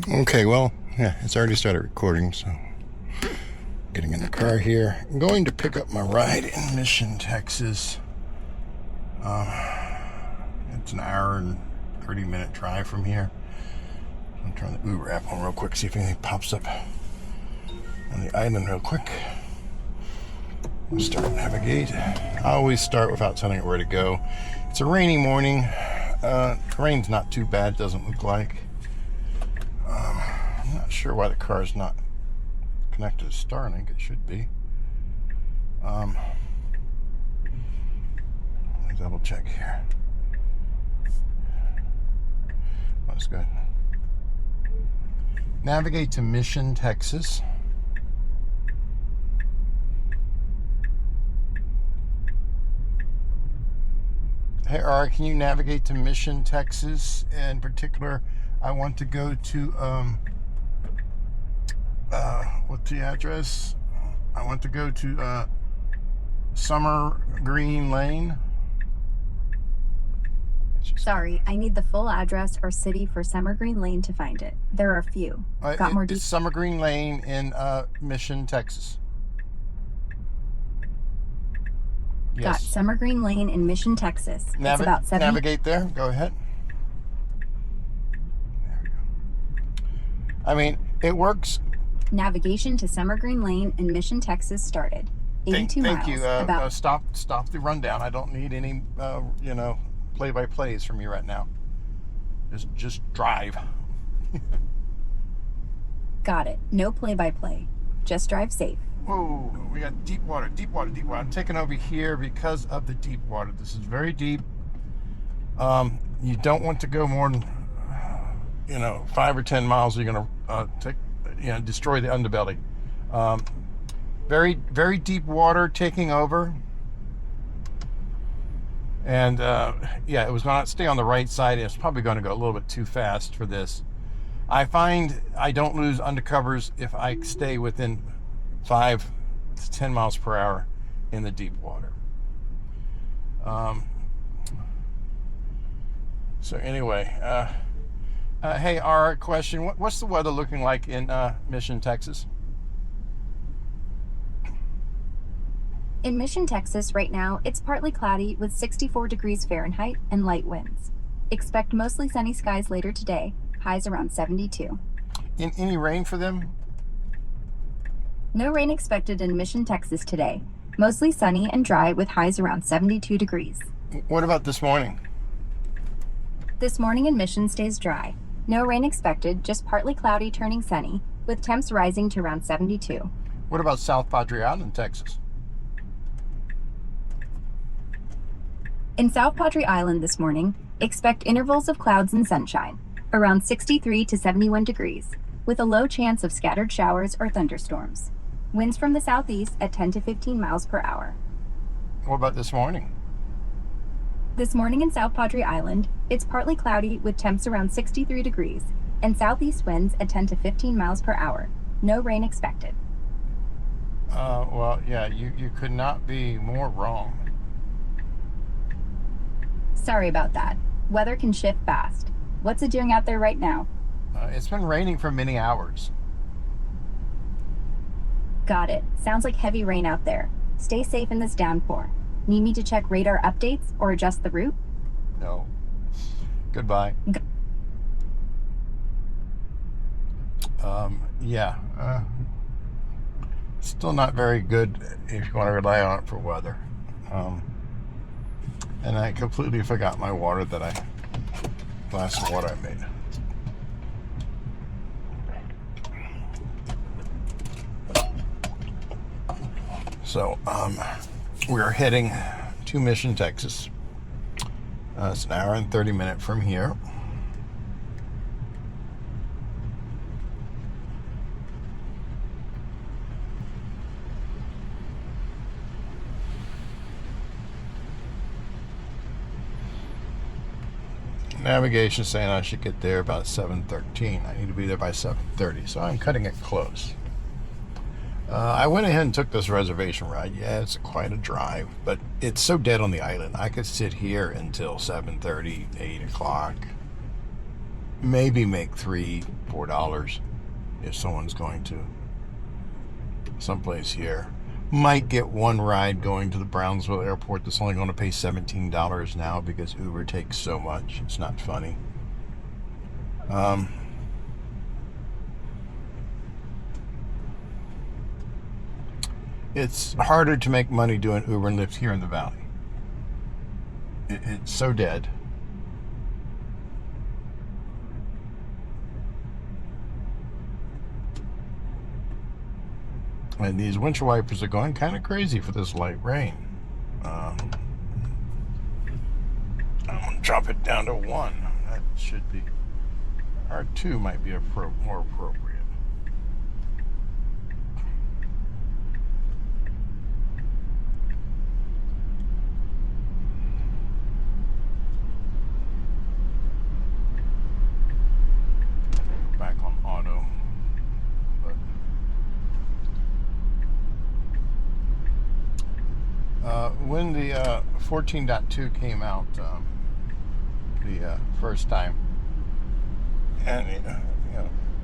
Okay, well, yeah, it's already started recording, so getting in the car here. I'm going to pick up my ride in Mission, Texas. It's an hour and 30-minute drive from here. I'm trying the Uber app on real quick, see if anything pops up on the island real quick. We'll start navigate. I always start without telling it where to go. It's a rainy morning. Terrain's not too bad, it doesn't look like. I'm not sure why the car is not connected to Starlink. It should be. Let me double check here. That's good. Navigate to Mission, Texas. Hey, Ara, can you navigate to Mission, Texas? In particular, I want to go to, what's the address? I want to go to Summer Green Lane. Sorry, I need the full address or city for Summer Green Lane to find it. There are a few. Got more details? It's Summer Green Lane in Mission, Texas. Yes. Got Summer Green Lane in Mission, Texas. It's about 7. Navigate there. Go ahead. There we go. I mean, it works. Navigation to Summer Green Lane in Mission, Texas started. 82 miles. Thank you. Stop the rundown. I don't need any, play-by-plays from you right now. Just drive. Got it. No play-by-play. Just drive safe. Whoa, we got deep water. I'm taking over here because of the deep water. This is very deep. You don't want to go more than, 5 or 10 miles. You're going to destroy the underbelly. Very, very deep water taking over. And it was going to stay on the right side. It's probably going to go a little bit too fast for this. I find I don't lose undercovers if I stay within 5 to 10 miles per hour in the deep water. So anyway, hey, our question, what's the weather looking like in Mission, Texas? In Mission, Texas right now, it's partly cloudy with 64 degrees Fahrenheit and light winds. Expect mostly sunny skies later today, highs around 72. Any rain for them? No rain expected in Mission, Texas today. Mostly sunny and dry with highs around 72 degrees. What about this morning? This morning in Mission stays dry. No rain expected, just partly cloudy turning sunny, with temps rising to around 72. What about South Padre Island, Texas? In South Padre Island this morning, expect intervals of clouds and sunshine, around 63 to 71 degrees, with a low chance of scattered showers or thunderstorms. Winds from the southeast at 10 to 15 miles per hour. What about this morning? This morning in South Padre Island, it's partly cloudy with temps around 63 degrees and southeast winds at 10 to 15 miles per hour. No rain expected. You could not be more wrong. Sorry about that. Weather can shift fast. What's it doing out there right now? It's been raining for many hours. Got it. Sounds like heavy rain out there. Stay safe in this downpour. Need me to check radar updates or adjust the route? No. Goodbye. Still not very good if you want to rely on it for weather. And I completely forgot my water glass of water I made. So, we're heading to Mission, Texas. It's an hour and 30 minutes from here. Navigation saying I should get there about 7:13. I need to be there by 7:30, so I'm cutting it close. I went ahead and took this reservation ride. Yeah, it's quite a drive, but it's so dead on the island. I could sit here until 7:30, 8 o'clock. Maybe make $3-4 if someone's going to someplace here. Might get one ride going to the Brownsville airport that's only going to pay $17 now because Uber takes so much. It's not funny. It's harder to make money doing Uber and Lyft here in the valley. It's so dead. And these windshield wipers are going kind of crazy for this light rain. I'm going to drop it down to 1. That should be... or 2 might be more appropriate. Back on auto. When the 14.2 came out the first time, and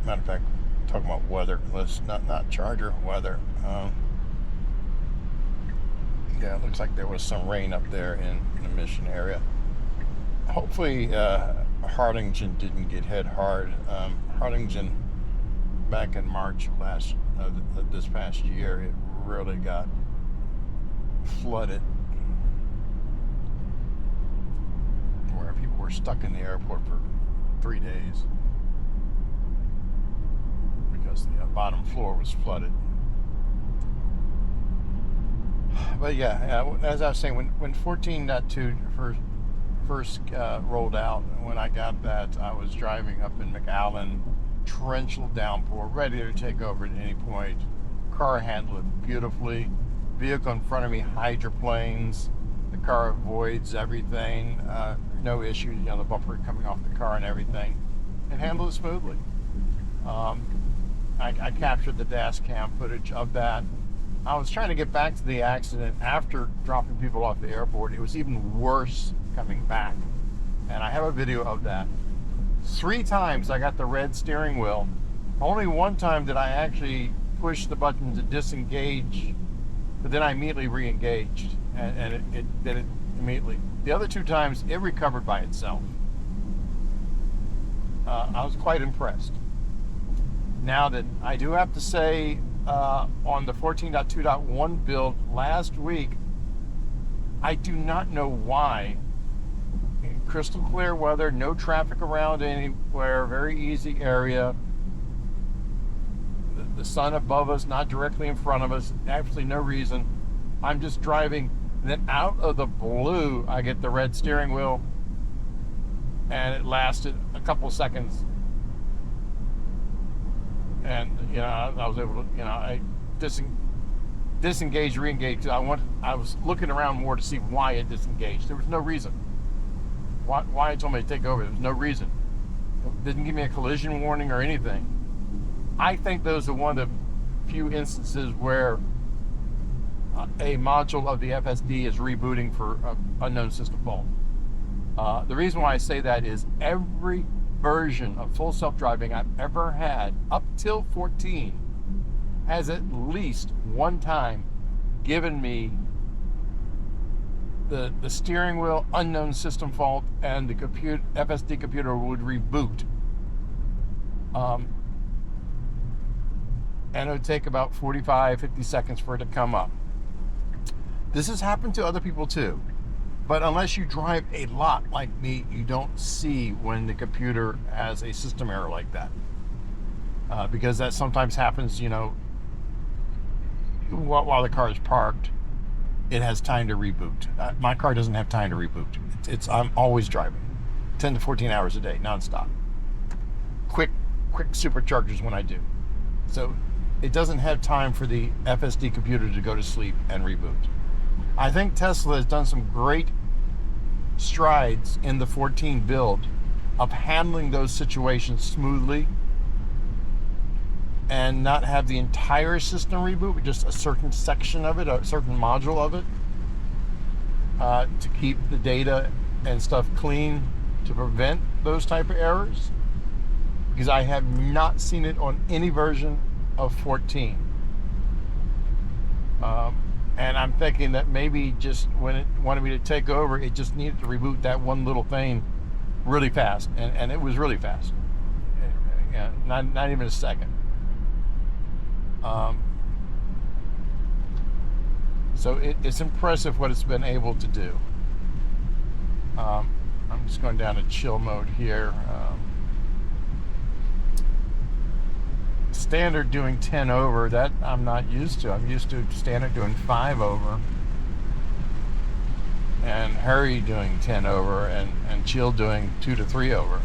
matter of fact, talking about weather, let's not charger weather. Yeah, it looks like there was some rain up there in the Mission area. Hopefully, Harlingen didn't get hit hard. Harlingen, back in March of this past year, it really got flooded, where people were stuck in the airport for 3 days because the bottom floor was flooded. But yeah, as I was saying, when 14.2 first rolled out, when I got that, I was driving up in McAllen, torrential downpour, ready to take over at any point. Car handled it beautifully. Vehicle in front of me hydroplanes. The car avoids everything. No issues, the bumper coming off the car and everything. It handled it smoothly. I captured the dash cam footage of that. I was trying to get back to the accident after dropping people off the airport. It was even worse coming back. And I have a video of that. 3 times I got the red steering wheel. Only 1 time did I actually push the button to disengage, but then I immediately re-engaged, and it did it immediately. The other 2 times, it recovered by itself. I was quite impressed. Now that I do have to say, on the 14.2.1 build last week, I do not know why. Crystal clear weather, no traffic around anywhere, very easy area. The sun above us, not directly in front of us, absolutely no reason. I'm just driving, and then out of the blue, I get the red steering wheel, and it lasted a couple of seconds. And, I was able to, I disengaged, re-engaged. I was looking around more to see why it disengaged. There was no reason. Why it told me to take over, there was no reason. It didn't give me a collision warning or anything. I think those are one of the few instances where a module of the FSD is rebooting for unknown system fault. The reason why I say that is every version of full self-driving I've ever had up till 14 has at least 1 time given me the steering wheel unknown system fault, and the FSD computer would reboot. And it would take about 45-50 seconds for it to come up. This has happened to other people too, but unless you drive a lot like me, you don't see when the computer has a system error like that, because that sometimes happens, while the car is parked. It has time to reboot. My car doesn't have time to reboot. I'm always driving 10 to 14 hours a day, nonstop. Quick superchargers when I do. So it doesn't have time for the FSD computer to go to sleep and reboot. I think Tesla has done some great strides in the 14 build of handling those situations smoothly. and not have the entire system reboot, but just a certain section of it, a certain module of it, to keep the data and stuff clean to prevent those type of errors, because I have not seen it on any version of 14. And I'm thinking that maybe just when it wanted me to take over, it just needed to reboot that one little thing really fast, and it was really fast. Yeah, not even a second. So it's impressive what it's been able to do. I'm just going down to chill mode here. Standard doing 10 over, that I'm not used to. I'm used to standard doing 5 over, and hurry doing 10 over, and chill doing 2 to 3 over.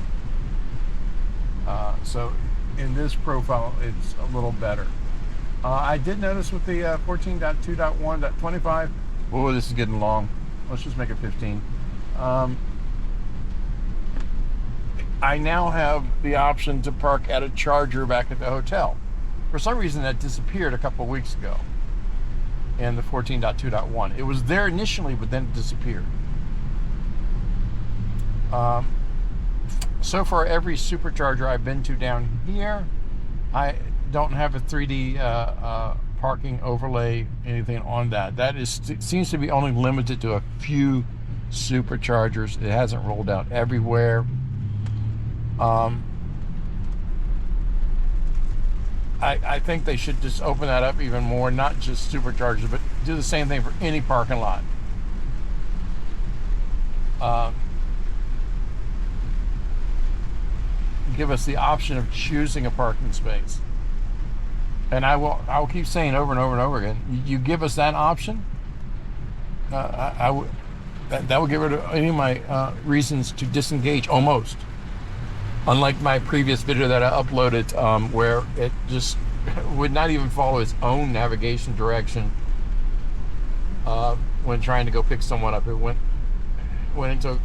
So in this profile, it's a little better. I did notice with the 14.2.1.25, oh, this is getting long. Let's just make it 15. I now have the option to park at a charger back at the hotel. For some reason, that disappeared a couple of weeks ago in the 14.2.1. It was there initially, but then it disappeared. So far, every supercharger I've been to down here, I don't have a 3D parking overlay, anything on that. That seems to be only limited to a few superchargers. It hasn't rolled out everywhere. I think they should just open that up even more, not just superchargers, but do the same thing for any parking lot. Give us the option of choosing a parking space. And I will keep saying over and over and over again, you give us that option, that will get rid of any of my reasons to disengage, almost. Unlike my previous video that I uploaded, where it just would not even follow its own navigation direction when trying to go pick someone up. It went into,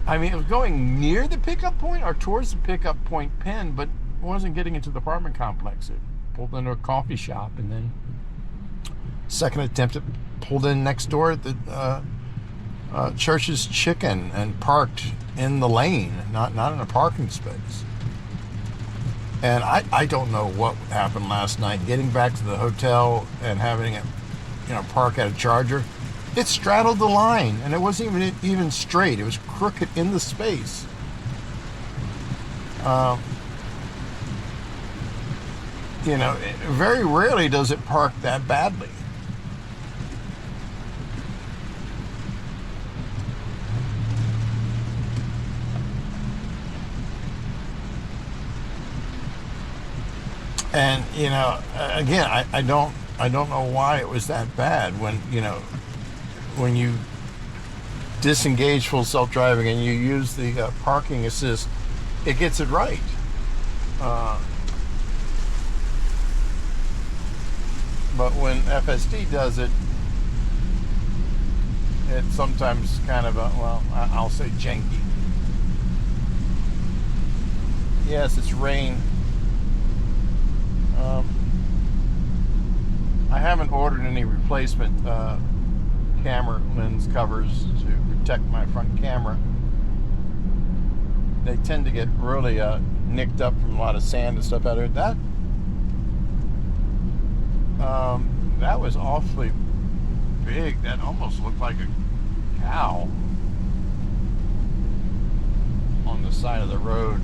I mean, it was going near the pickup point or towards the pickup point pin, but it wasn't getting into the apartment complex. It pulled into a coffee shop, and then second attempt, it pulled in next door at the Church's Chicken and parked in the lane, not in a parking space. And I don't know what happened last night. Getting back to the hotel and having it, park at a charger, it straddled the line, and it wasn't even straight. It was crooked in the space. Very rarely does it park that badly. And again, I don't know why it was that bad when you disengage full self-driving and you use the parking assist, it gets it right. But when FSD does it, it's sometimes kind of I'll say janky. Yes, it's rain. I haven't ordered any replacement camera lens covers to protect my front camera. They tend to get really nicked up from a lot of sand and stuff out of it. That was awfully big. That almost looked like a cow on the side of the road.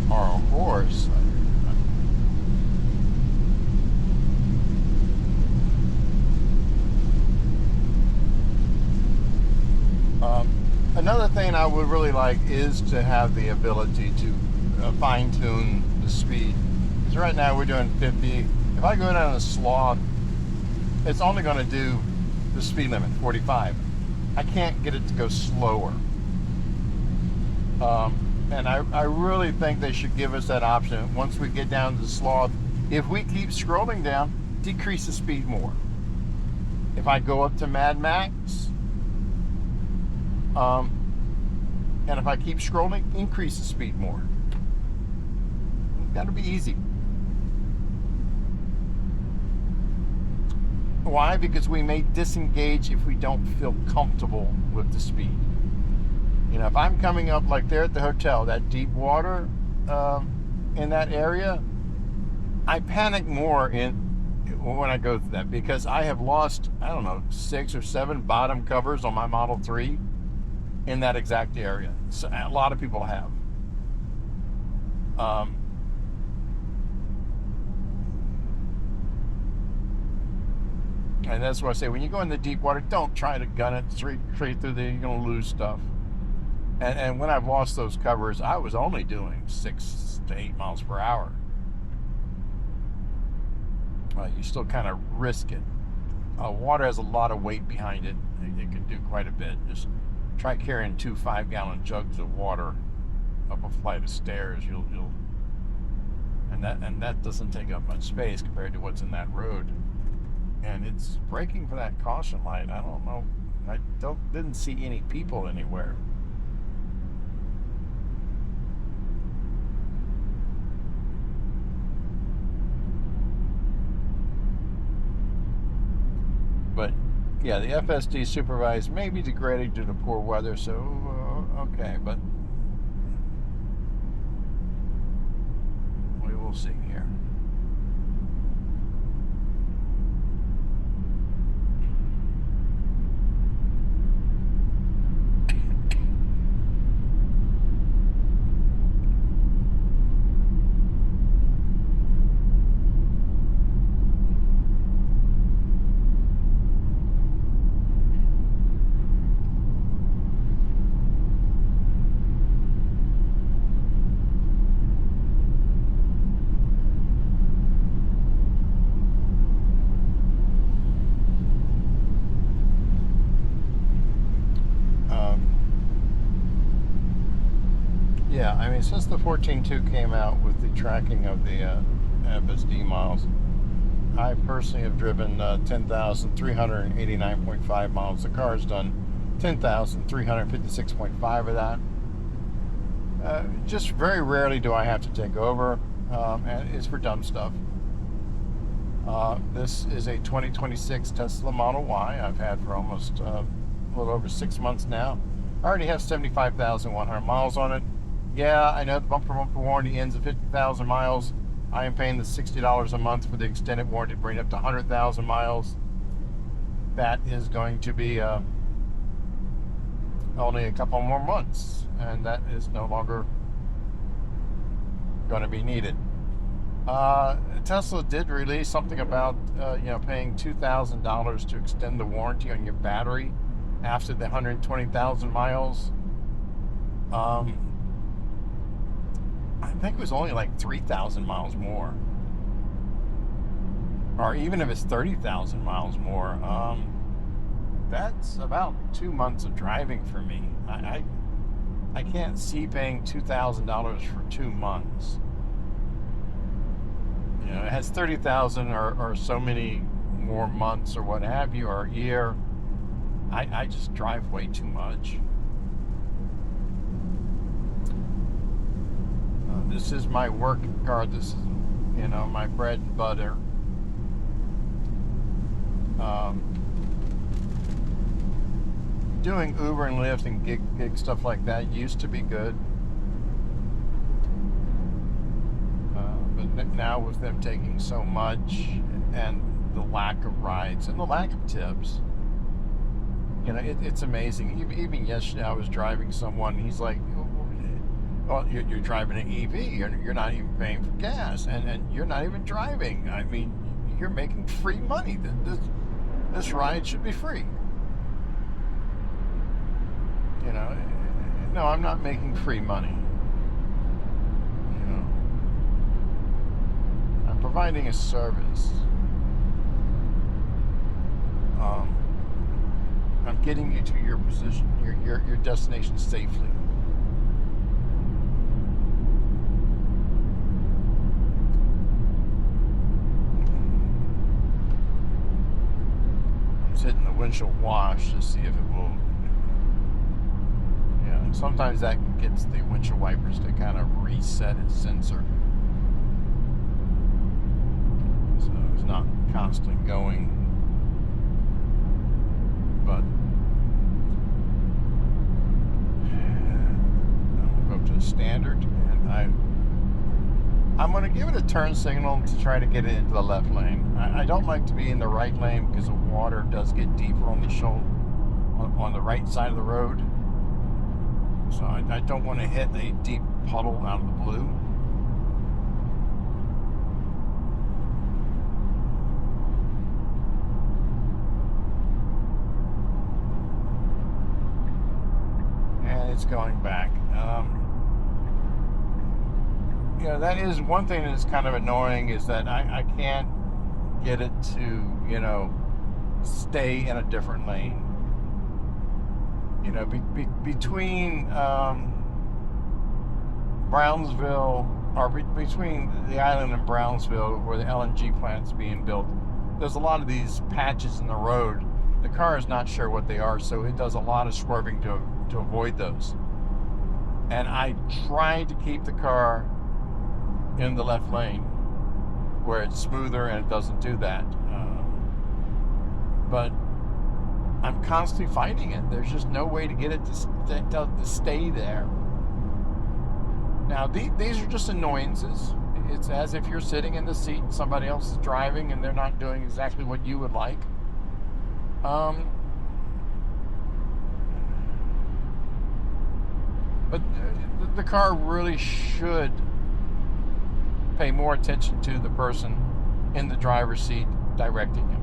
Or a horse. Another thing I would really like is to have the ability to fine-tune the speed. So right now we're doing 50. If I go down a sloth, it's only going to do the speed limit, 45. I can't get it to go slower. And I really think they should give us that option. Once we get down to the sloth, if we keep scrolling down, decrease the speed more. If I go up to Mad Max, and if I keep scrolling, increase the speed more. It's got to be easy. Why? Because we may disengage if we don't feel comfortable with the speed. You know, if I'm coming up like there at the hotel, that deep water in that area, I panic more when I go through that, because I have lost, I don't know, 6 or 7 bottom covers on my Model 3 in that exact area. So a lot of people have. And that's why I say, when you go in the deep water, don't try to gun it straight through there. You're going to lose stuff. And when I've lost those covers, I was only doing 6 to 8 miles per hour. You still kind of risk it. Water has a lot of weight behind it. It can do quite a bit. Just try carrying 2 5-gallon jugs of water up a flight of stairs. And that doesn't take up much space compared to what's in that road. And it's braking for that caution light. I don't know. I didn't see any people anywhere. But yeah, the FSD Supervised may be degraded due to poor weather, so okay, but we will see here. Yeah, I mean, since the 14.2 came out with the tracking of the FSD miles, I personally have driven 10,389.5 miles. The car's done 10,356.5 of that. Just very rarely do I have to take over, and it's for dumb stuff. This is a 2026 Tesla Model Y I've had for almost a little over 6 months now. I already have 75,100 miles on it. Yeah, I know the bumper-to-bumper warranty ends at 50,000 miles. I am paying the $60 a month for the extended warranty to bring it up to 100,000 miles. That is going to be only a couple more months, and that is no longer going to be needed. Tesla did release something about paying $2,000 to extend the warranty on your battery after the 120,000 miles. I think it was only like 3,000 miles more, or even if it's 30,000 miles more. That's about 2 months of driving for me. I can't see paying $2,000 for 2 months. You know, it has 30,000 or so many more months or what have you, or a year. I just drive way too much. This is my work car. This is, my bread and butter. Doing Uber and Lyft and gig stuff like that used to be good. But now with them taking so much and the lack of rides and the lack of tips, it's amazing. Even yesterday I was driving someone, he's like, well, you're driving an EV, you're not even paying for gas, and you're not even driving. I mean, you're making free money. This ride should be free. No, I'm not making free money. I'm providing a service. I'm getting you to your position, your destination safely. windshield wash to see if it will. Yeah, sometimes that gets the windshield wipers to kind of reset its sensor, so it's not constantly going. But I'll go to standard, and I'm going to give it a turn signal to try to get it into the left lane. I don't like to be in the right lane because the water does get deeper on the shoulder, on the right side of the road. So I don't want to hit a deep puddle out of the blue. And it's going back. You know, that is one thing that's kind of annoying, is that I can't get it to, you know, stay in a different lane. You know, between Brownsville, or between the island and Brownsville, where the LNG plant's being built, there's a lot of these patches in the road. The car is not sure what they are, so it does a lot of swerving to avoid those. And I try to keep the car in the left lane where it's smoother and it doesn't do that. But I'm constantly fighting it. There's just no way to get it to stay there. Now, these are just annoyances. It's as if you're sitting in the seat and somebody else is driving and they're not doing exactly what you would like. But the car really should pay more attention to the person in the driver's seat directing him.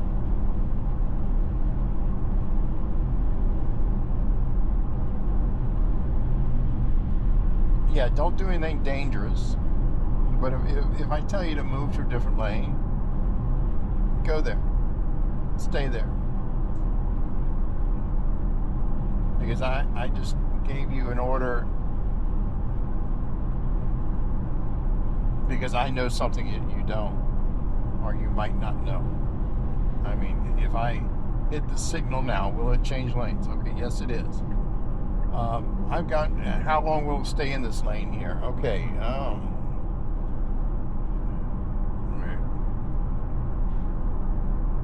Yeah, don't do anything dangerous. But if I tell you to move to a different lane, go there. Stay there. Because I just gave you an order because I know something that you don't, or you might not know. I mean, if I hit the signal now, will it change lanes? Okay, yes it is. I've got, how long will it stay in this lane here? Okay,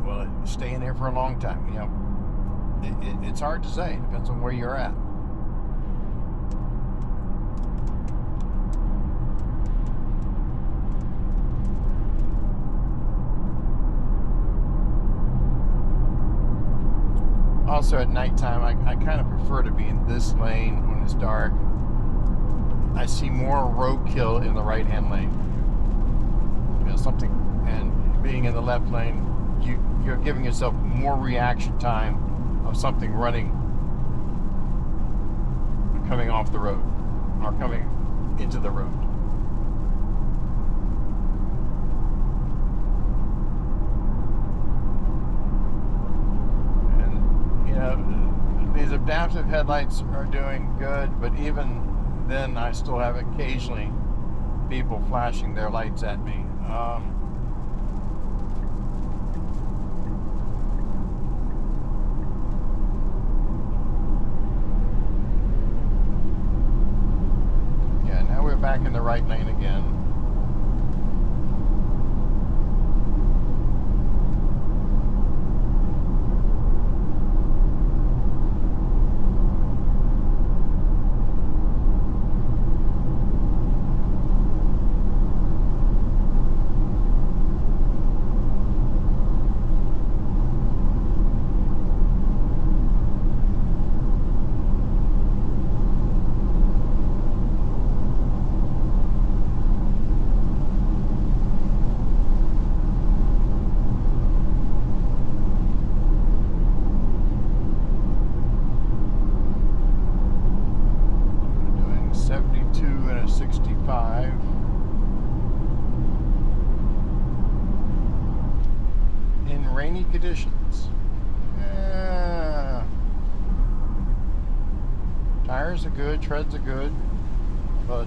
will it stay in there for a long time? You know, it's hard to say. It depends on where you're at. Also at nighttime, I kind of prefer to be in this lane when it's dark. I see more roadkill in the right-hand lane. You know, something, and being in the left lane, you're giving yourself more reaction time of something running, coming off the road, or coming into the road. These adaptive headlights are doing good, but even then I still have occasionally people flashing their lights at me. Yeah, now we're back in the right lane again. Rainy conditions. Yeah. Tires are good, treads are good, but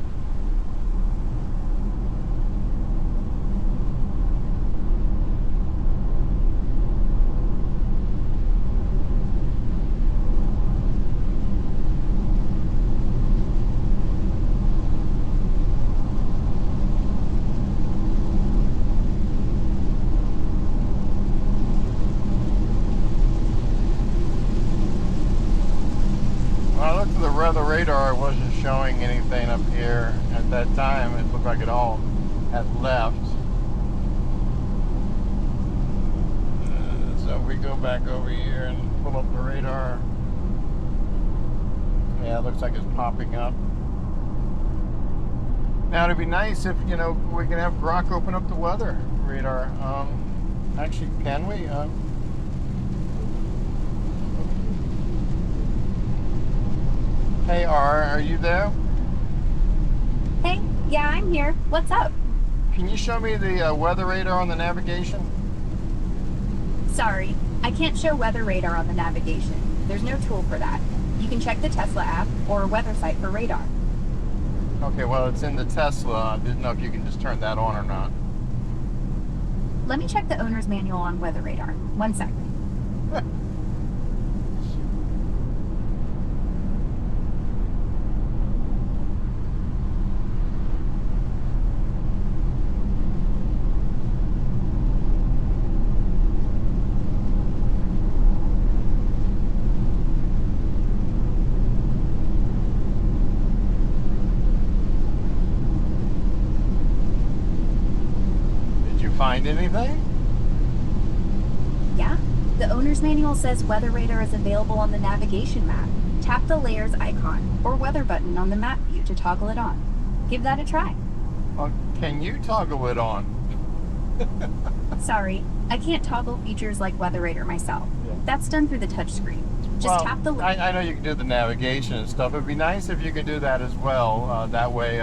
radar wasn't showing anything up here at that time. It looked like it all had left. So if we go back over here and pull up the radar, yeah, it looks like it's popping up. Now it'd be nice if, you know, we can have Grok open up the weather radar. Actually, can we? Hey R, are you there? Hey, yeah, I'm here. What's up? Can you show me the weather radar on the navigation? Sorry, I can't show weather radar on the navigation. There's no tool for that. You can check the Tesla app or weather site for radar. Okay, well, it's in the Tesla. I didn't know if you can just turn that on or not. Let me check the owner's manual on weather radar. 1 sec. Find anything? Yeah, the owner's manual says weather radar is available on the navigation map. Tap the layers icon or weather button on the map view to toggle it on. Give that a try. Well, can you toggle it on? Sorry, I can't toggle features like weather radar myself. Yeah. That's done through the touchscreen. Just tap the... I know you can do the navigation and stuff. It'd be nice if you could do that as well. That way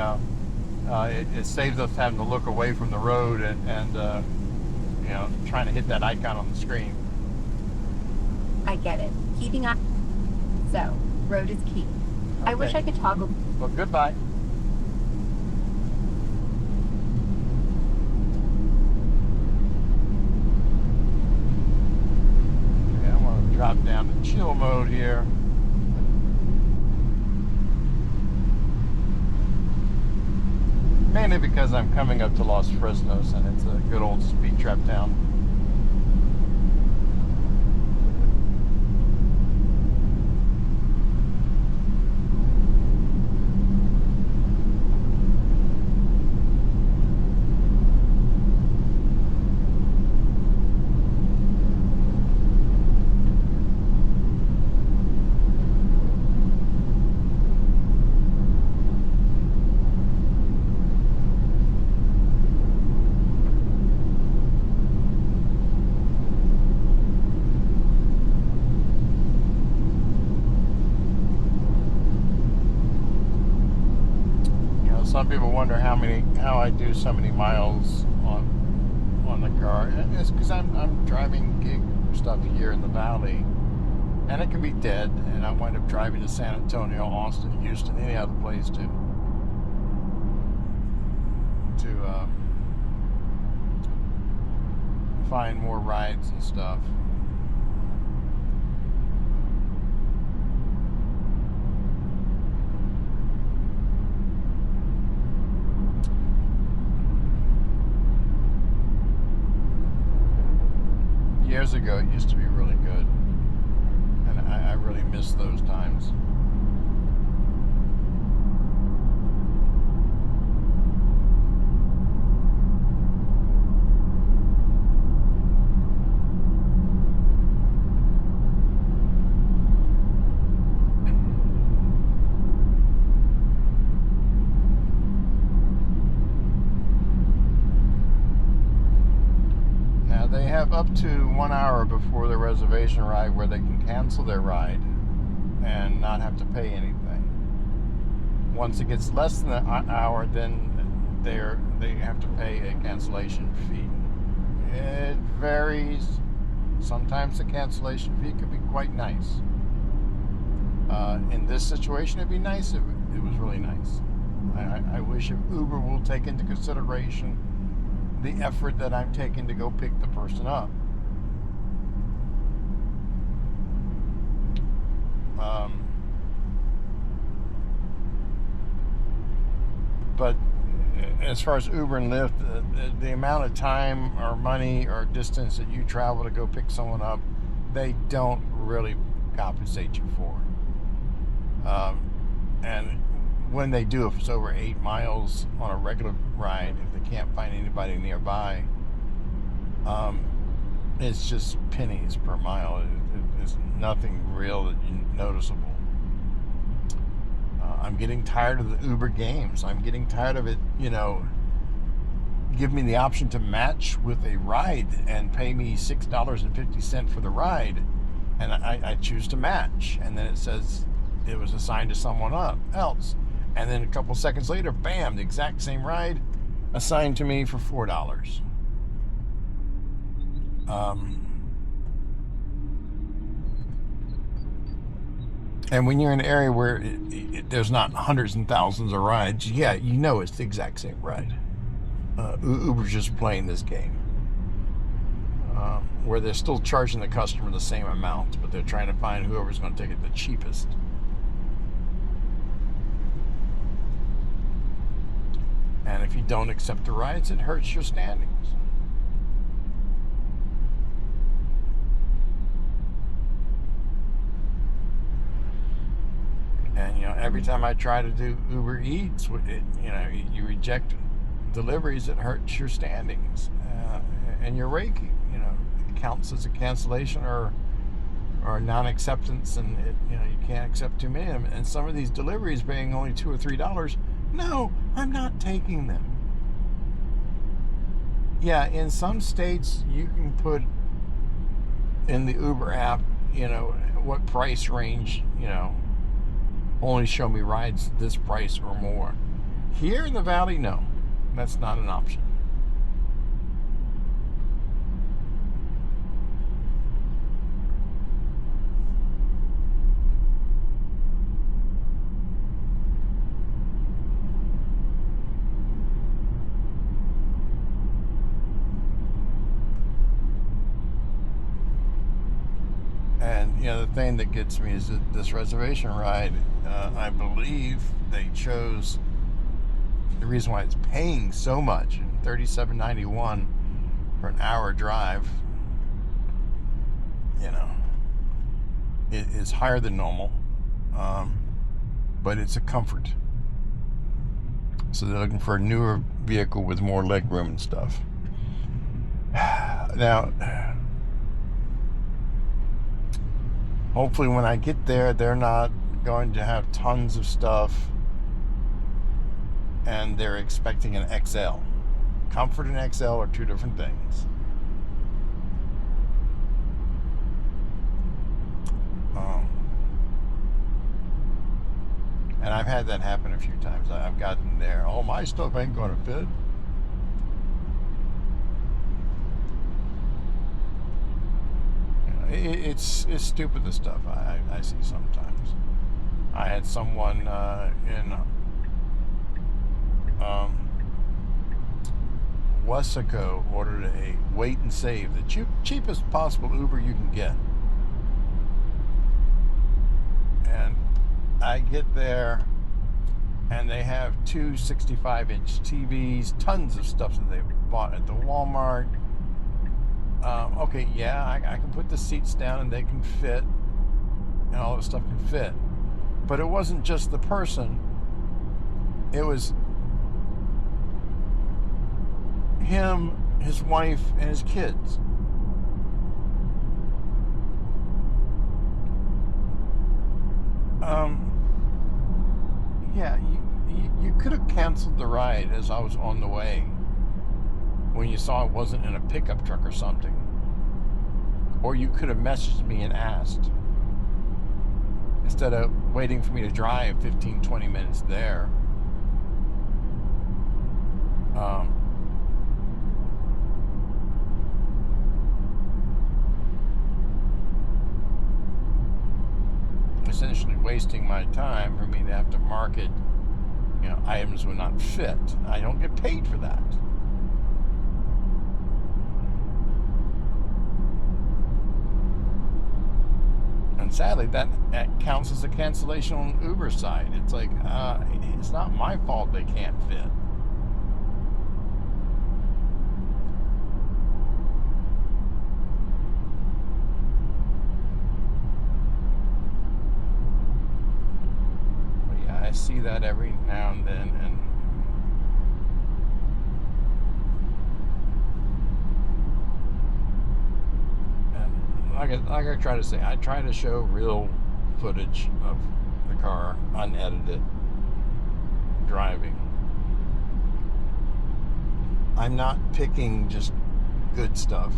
it saves us having to look away from the road and you know, trying to hit that icon on the screen. I get it. Keeping up. So, road is key. Okay. I wish I could toggle... Well, goodbye. Okay, I'm going to drop down to chill mode here. Mainly because I'm coming up to Los Fresnos and it's a good old speed trap town. Some people wonder how I do so many miles on the car. It's because I'm driving gig stuff here in the valley, and it can be dead, and I wind up driving to San Antonio, Austin, Houston, any other place to find more rides and stuff. Years ago, it used to be really good, and I really miss those times. They have up to 1 hour before the reservation ride where they can cancel their ride and not have to pay anything. Once it gets less than an hour, then they have to pay a cancellation fee. It varies. Sometimes the cancellation fee could be quite nice. In this situation, it'd be nice if it was really nice. I wish if Uber will take into consideration the effort that I'm taking to go pick the person up. But as far as Uber and Lyft, the amount of time or money or distance that you travel to go pick someone up, they don't really compensate you for. And when they do, if it's over 8 miles on a regular ride, if they can't find anybody nearby, it's just pennies per mile. It's nothing real noticeable. I'm getting tired of the Uber games. I'm getting tired of it, give me the option to match with a ride and pay me $6.50 for the ride, and I choose to match, and then it says it was assigned to someone else, and then a couple seconds later, bam, the exact same ride assigned to me for $4. And when you're in an area where there's not hundreds and thousands of rides, yeah, it's the exact same ride. Uber's just playing this game where they're still charging the customer the same amount, but they're trying to find whoever's going to take it the cheapest. And if you don't accept the rides, it hurts your standings. And every time I try to do Uber Eats, you reject deliveries, it hurts your standings, and your ranking. It counts as a cancellation or a non-acceptance, and you can't accept too many of them. And some of these deliveries being only $2 or $3, no, I'm not taking them. Yeah, in some states you can put in the Uber app, what price range, only show me rides this price or more. Here in the Valley, no, that's not an option. And the thing that gets me is that this reservation ride, I believe they chose the reason why it's paying so much, $37.91 for an hour drive. It is higher than normal, but it's a comfort. So they're looking for a newer vehicle with more leg room and stuff. Now, hopefully when I get there, they're not going to have tons of stuff and they're expecting an XL. Comfort and XL are two different things. And I've had that happen a few times. I've gotten there, oh, my stuff ain't going to fit. It's stupid, the stuff I see sometimes. I had someone in Wesco ordered a wait and save, the cheapest possible Uber you can get. And I get there and they have two 65-inch TVs, tons of stuff that they bought at the Walmart. Okay, yeah, I can put the seats down and they can fit, and all this stuff can fit. But it wasn't just the person, it was him, his wife, and his kids. Yeah, you could have canceled the ride as I was on the way when you saw it wasn't in a pickup truck or something. Or you could have messaged me and asked, instead of waiting for me to drive 15-20 minutes there. Essentially wasting my time for me to have to market, items would not fit. I don't get paid for that. And sadly, that counts as a cancellation on Uber's side. It's like, it's not my fault they can't fit. see that every now and then, and like I try to say, I try to show real footage of the car, unedited, driving. I'm not picking just good stuff.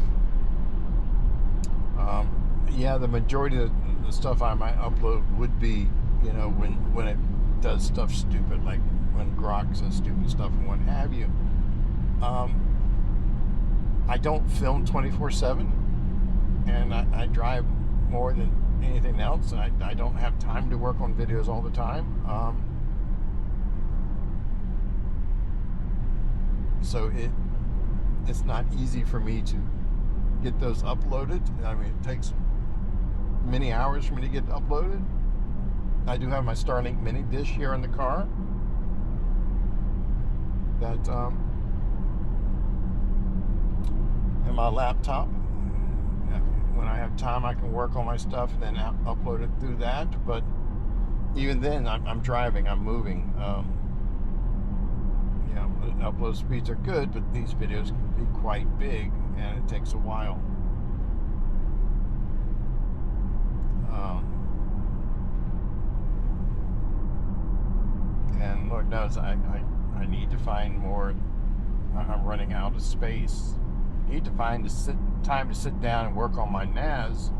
Yeah, the majority of the stuff I might upload would be, when it does stuff stupid, like when Grok says stupid stuff and what have you. I don't film 24/7, and I drive more than anything else. I don't have time to work on videos all the time. So it's not easy for me to get those uploaded. I mean, it takes many hours for me to get uploaded. I do have my Starlink mini dish here in the car that and my laptop. When I have time, I can work on my stuff and then upload it through that. But even then, I'm driving, I'm moving. Upload speeds are good, but these videos can be quite big, and it takes a while. And Lord knows I need to find more. I'm running out of space. I need to find time to sit down and work on my NAS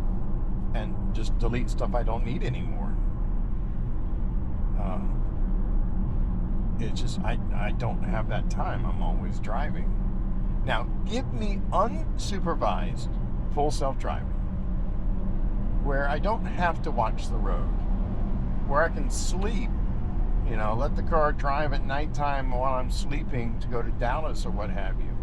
and just delete stuff I don't need anymore. It's just, I don't have that time. I'm always driving. Now, give me unsupervised full self-driving, where I don't have to watch the road, where I can sleep, let the car drive at nighttime while I'm sleeping to go to Dallas or what have you.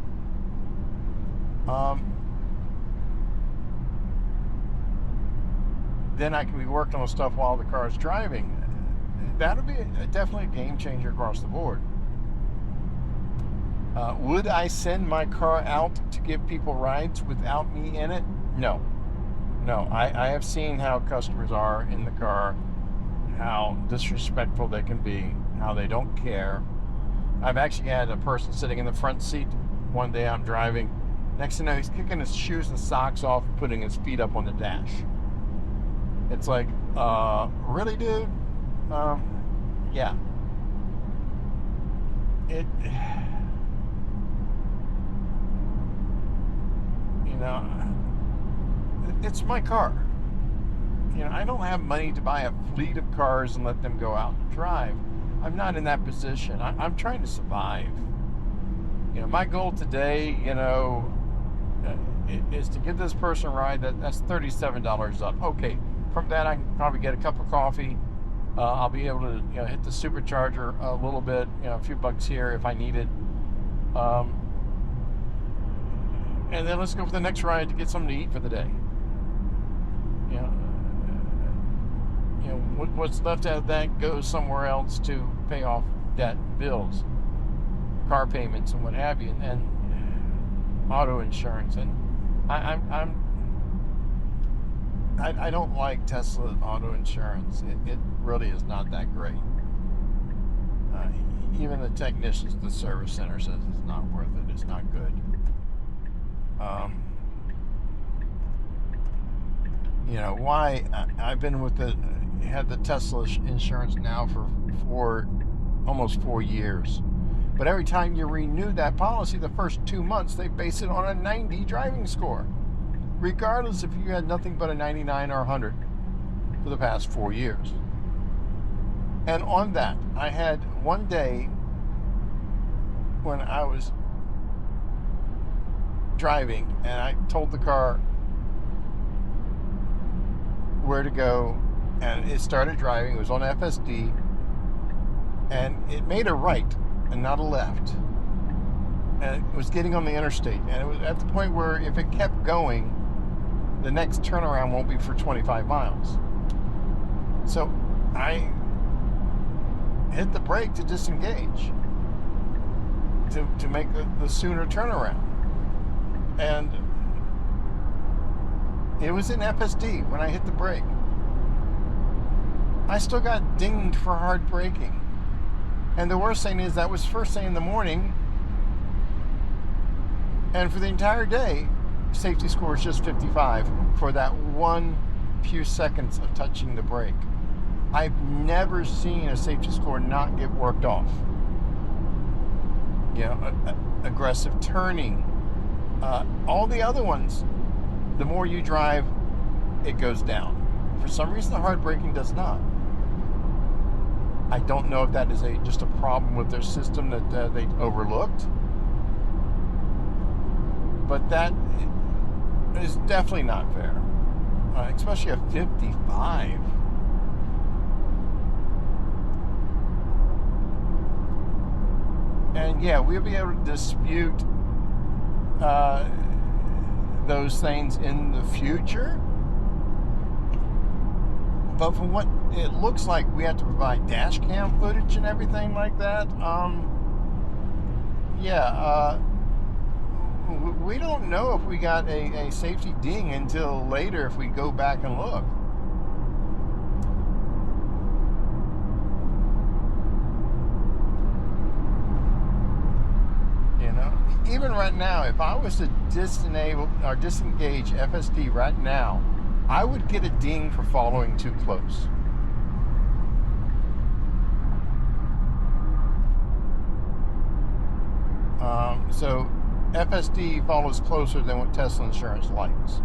Then I can be working on stuff while the car is driving. That'll be definitely a game changer across the board. Would I send my car out to give people rides without me in it? No. I have seen how customers are in the car, how disrespectful they can be, how they don't care. I've actually had a person sitting in the front seat one day I'm driving. Next thing you know, he's kicking his shoes and socks off and putting his feet up on the dash. It's like, really, dude? Yeah. It's my car. I don't have money to buy a fleet of cars and let them go out and drive. I'm not in that position. I'm trying to survive. My goal today, is to give this person a ride. That's $37 up. Okay, from that I can probably get a cup of coffee. I'll be able to hit the supercharger a little bit, a few bucks here if I need it. And then let's go for the next ride to get something to eat for the day. What's left out of that goes somewhere else to pay off debt, bills, car payments, and what have you, and auto insurance. And I don't like Tesla auto insurance. It really is not that great. Even the technicians at the service center says it's not worth it. It's not good. Why I've been had the Tesla insurance now for almost 4 years. But every time you renew that policy, the first 2 months, they base it on a 90 driving score, regardless if you had nothing but a 99 or 100 for the past 4 years. And on that, I had one day when I was driving and I told the car where to go, and it started driving. It was on FSD, and it made a right and not a left, and it was getting on the interstate, and it was at the point where if it kept going, the next turnaround won't be for 25 miles. So I hit the brake to disengage to make the sooner turnaround, and it was in FSD when I hit the brake. I still got dinged for hard braking. And the worst thing is that was first thing in the morning, and for the entire day, safety score is just 55 for that one few seconds of touching the brake. I've never seen a safety score not get worked off. You know, aggressive turning, all the other ones, the more you drive, it goes down. For some reason, the hard braking does not. I don't know if that is just a problem with their system that they overlooked, but that is definitely not fair, especially a 55. And yeah, we'll be able to dispute those things in the future. But from what it looks like, we have to provide dash cam footage and everything like that. We don't know if we got a safety ding until later if we go back and look. You know, even right now, if I was to disengage FSD right now, I would get a ding for following too close. So FSD follows closer than what Tesla insurance likes.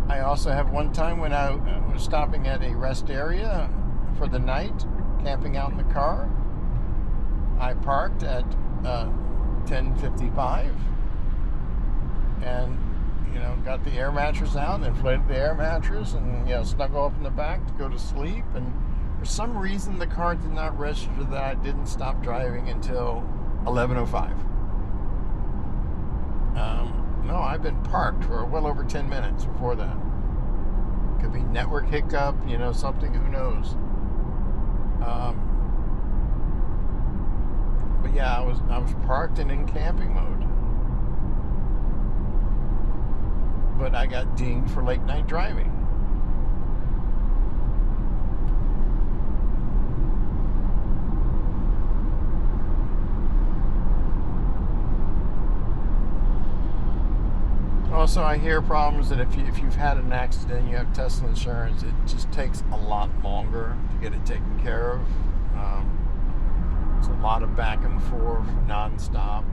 I also have one time when I was stopping at a rest area for the night, camping out in the car. I parked at 10:55 and got the air mattress out and inflated the air mattress and snuggle up in the back to go to sleep, and for some reason the car did not register that I didn't stop driving until 11:05. No, I've been parked for well over 10 minutes before that. Could be network hiccup, something, who knows. But yeah, I was parked and in camping mode. But I got dinged for late night driving. Also, I hear problems that if you've had an accident, you have Tesla insurance, it just takes a lot longer to get it taken care of. It's a lot of back and forth, nonstop.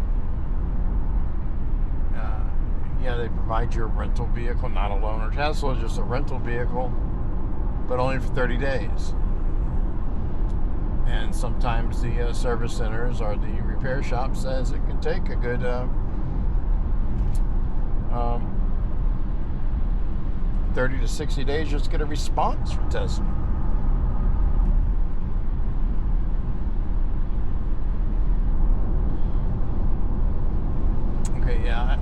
They provide you a rental vehicle, not a loaner. Tesla is just a rental vehicle, but only for 30 days. And sometimes the service centers or the repair shop says it can take a good 30 to 60 days just to get a response from Tesla. Okay, yeah.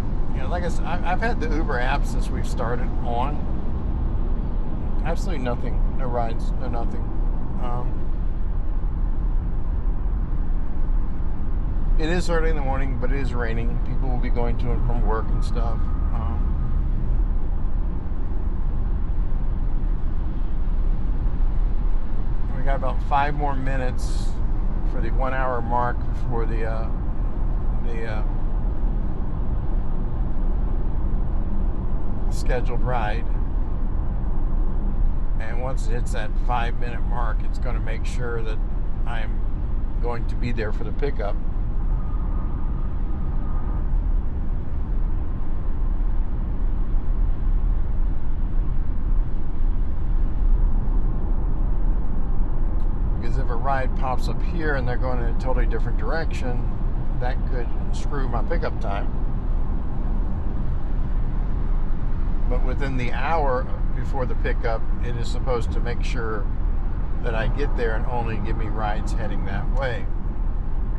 Like I said, I've had the Uber app since we've started on. Absolutely nothing. No rides, no nothing. It is early in the morning, but it is raining. People will be going to and from work and stuff. We got about 5 more minutes for the 1 hour mark for the scheduled ride, and once it hits that 5-minute mark, it's going to make sure that I'm going to be there for the pickup. Because if a ride pops up here and they're going in a totally different direction, that could screw my pickup time. But within the hour before the pickup, it is supposed to make sure that I get there and only give me rides heading that way.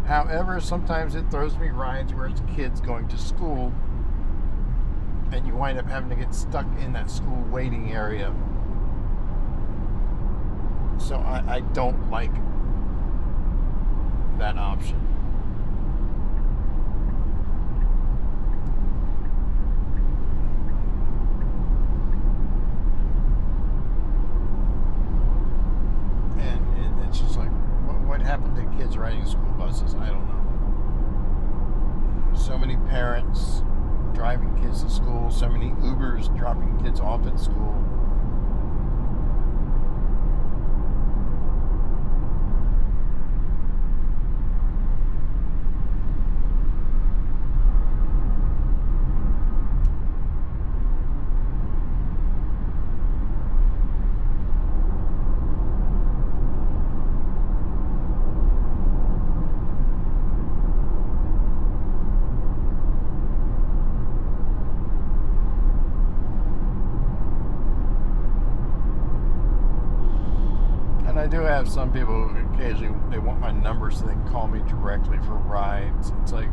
However, sometimes it throws me rides where it's kids going to school, and you wind up having to get stuck in that school waiting area. So I don't like that option. kids riding school buses. I don't know. So many parents driving kids to school. So many Ubers dropping kids off at school. I do have some people occasionally, they want my number so they can call me directly for rides. It's like,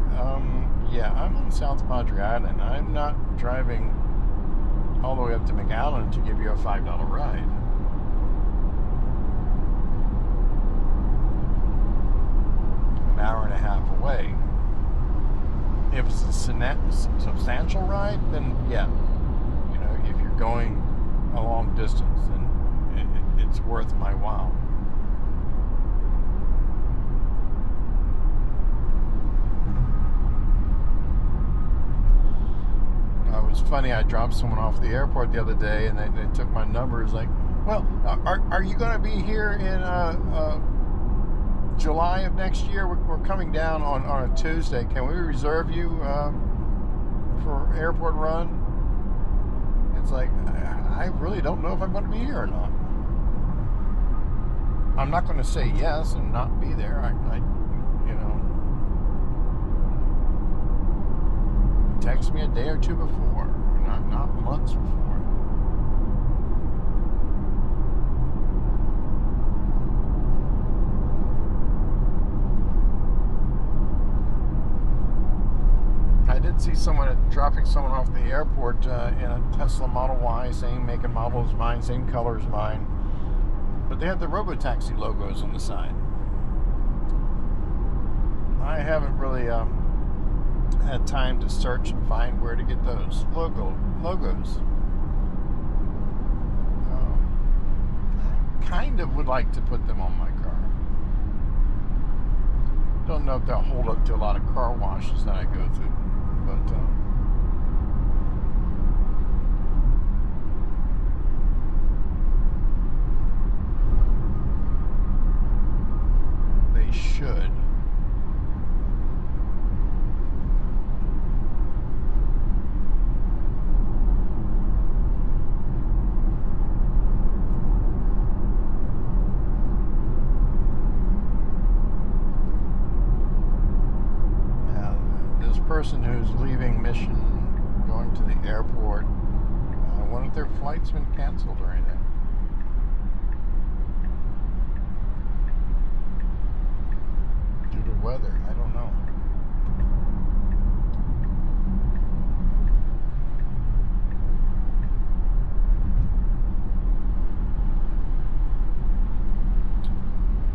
yeah, I'm on South Padre Island. I'm not driving all the way up to McAllen to give you a $5 ride. An hour and a half away. If it's a substantial ride, then yeah, you know, if you're going a long distance, then it's worth my while. It was funny, I dropped someone off at the airport the other day and they took my number. It's like, well, are you going to be here in July of next year? We're coming down on a Tuesday. Can we reserve you for airport run? It's like, I really don't know if I'm going to be here or not. I'm not going to say yes and not be there. I you know, text me a day or two before, not months before. I did see someone dropping someone off the airport in a Tesla Model Y, same make and model as mine, same color as mine. But they had the RoboTaxi logos on the side. I haven't really had time to search and find where to get those logos. I kind of would like to put them on my car. Don't know if they'll hold up to a lot of car washes that I go through, but they should. Person who's leaving Mission, going to the airport, I wonder if their flight's been canceled or anything. Due to weather, I don't know.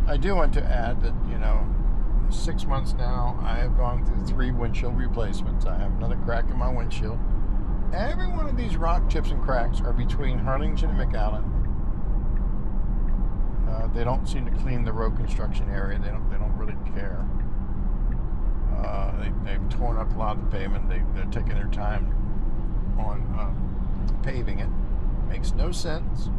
I do want to add that, 6 months now, I have gone through 3 windshield replacements. I have another crack in my windshield. Every one of these rock chips and cracks are between Harlingen and McAllen. They don't seem to clean the road construction area. They don't really care. They've torn up a lot of the pavement. They're taking their time on paving it. Makes no sense.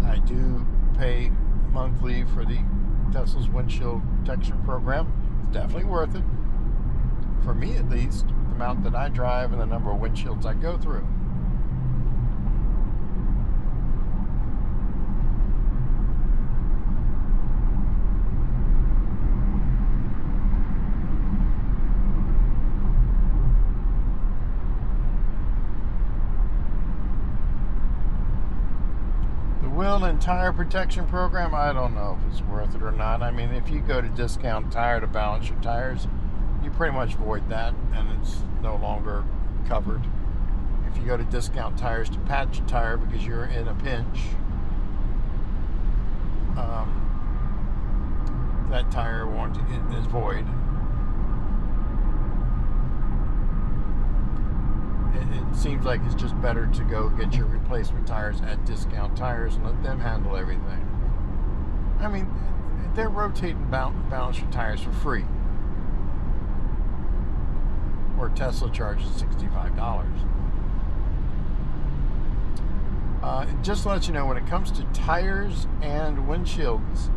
I do pay monthly for the Tesla's windshield protection program. It's definitely worth it. For me, at least, the amount that I drive and the number of windshields I go through. Wheel and tire protection program, I don't know if it's worth it or not. I mean, if you go to Discount Tire to balance your tires, you pretty much void that and it's no longer covered. If you go to Discount Tires to patch a tire because you're in a pinch, that tire warranty is void. seems like it's just better to go get your replacement tires at Discount Tires and let them handle everything. I mean, they're rotating balance your tires for free. Or Tesla charges $65. Just to let you know, when it comes to tires and windshields,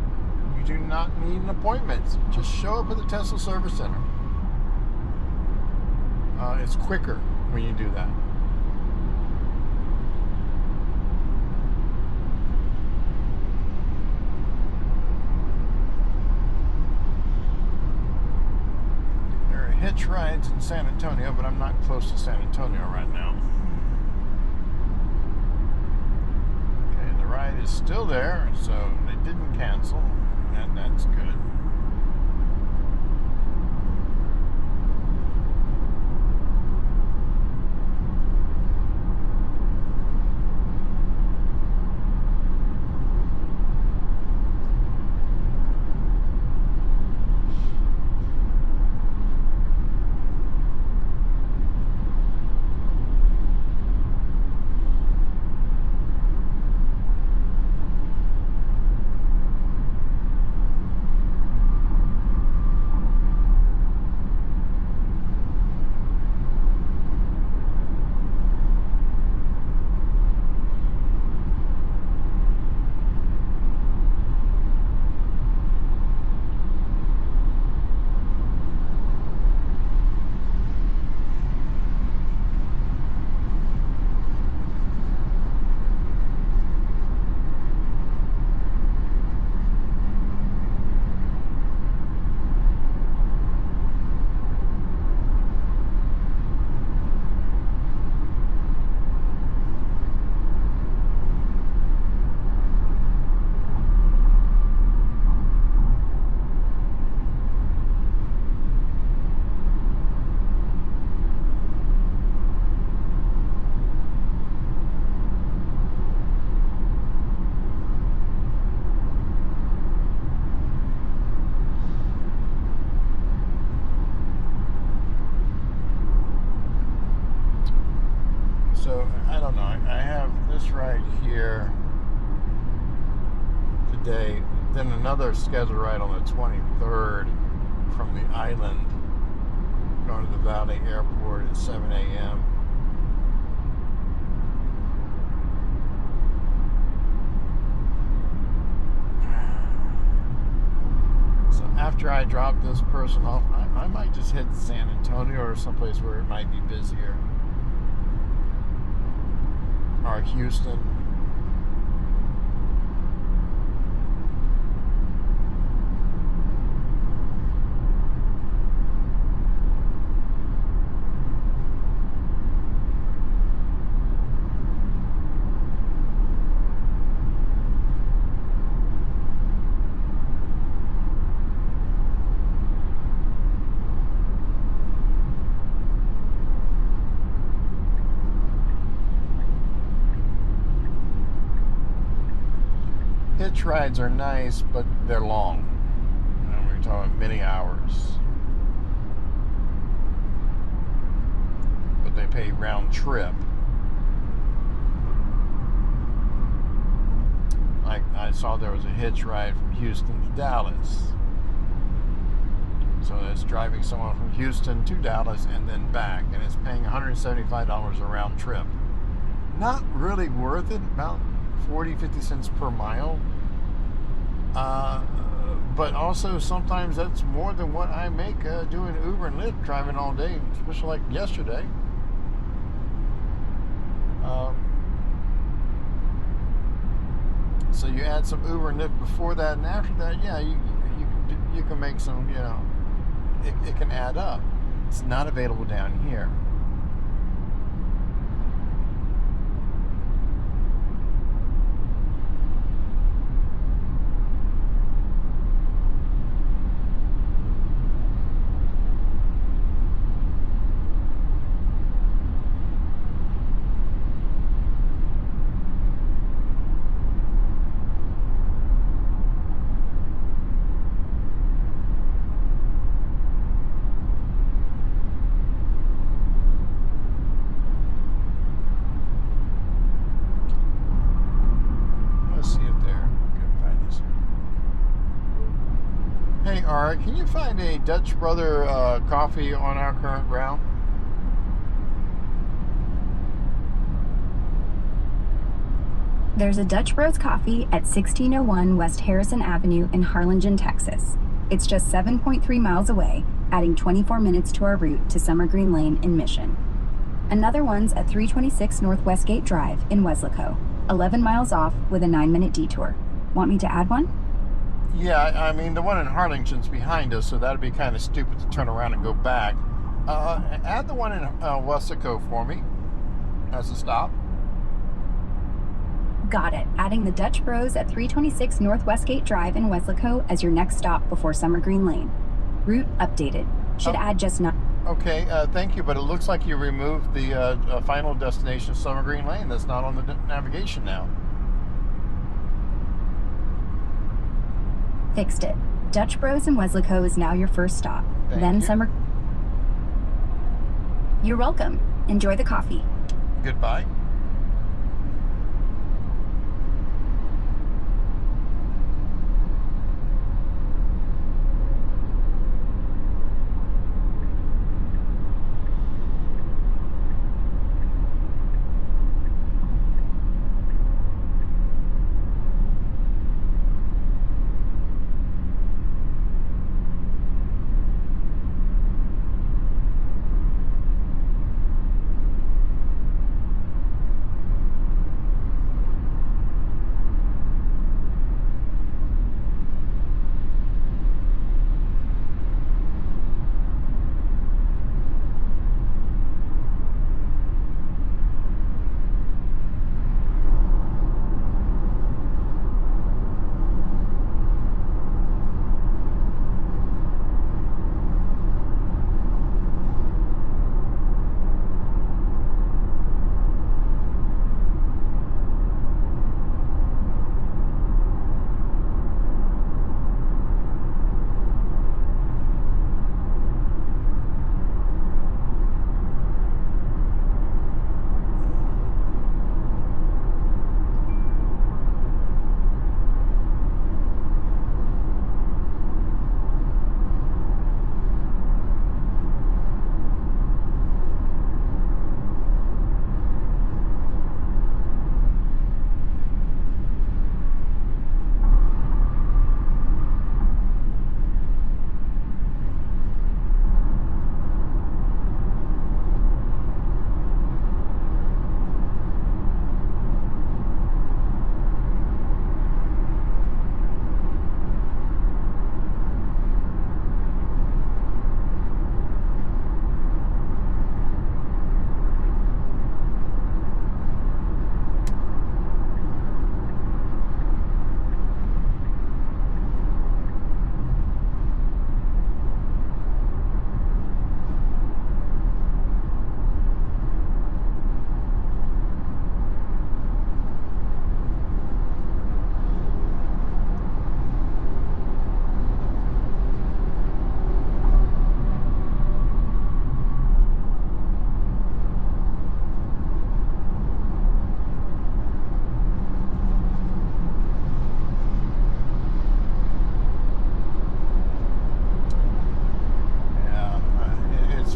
you do not need an appointment. Just show up at the Tesla Service Center. It's quicker when you do that. There are hitch rides in San Antonio, but I'm not close to San Antonio right now. Okay, the ride is still there, so they didn't cancel, and that's good. So, I don't know. I have this right here today, then another scheduled ride on the 23rd from the island, going to the Valley Airport at 7 a.m. So after I drop this person off, I might just hit San Antonio or someplace where it might be busier. Or Houston. Hitch rides are nice, but they're long. And we're talking many hours. But they pay round trip. Like I saw there was a hitch ride from Houston to Dallas. So it's driving someone from Houston to Dallas and then back, and it's paying $175 a round trip. Not really worth it, about 40-50 cents per mile. But also sometimes that's more than what I make doing Uber and Lyft, driving all day, especially like yesterday. So you add some Uber and Lyft before that and after that, yeah, you can make some, you know, it can add up. It's not available down here. All right, can you find a Dutch Brother coffee on our current route? There's a Dutch Bros Coffee at 1601 West Harrison Avenue in Harlingen, Texas. It's just 7.3 miles away, adding 24 minutes to our route to Summer Green Lane in Mission. Another one's at 326 North Westgate Drive in Weslaco, 11 miles off with a 9-minute detour. Want me to add one? Yeah, I mean, the one in Harlington's behind us, so that'd be kind of stupid to turn around and go back. Add the one in Weslaco for me as a stop. Got it. Adding the Dutch Bros at 326 North Westgate Drive in Weslaco as your next stop before Summer Green Lane. Route updated. Should add just not. Okay, thank you, but it looks like you removed the final destination, Summer Green Lane. That's not on the navigation now. Fixed it. Dutch Bros in Weslaco is now your first stop. Thank you. Summer. You're welcome. Enjoy the coffee. Goodbye.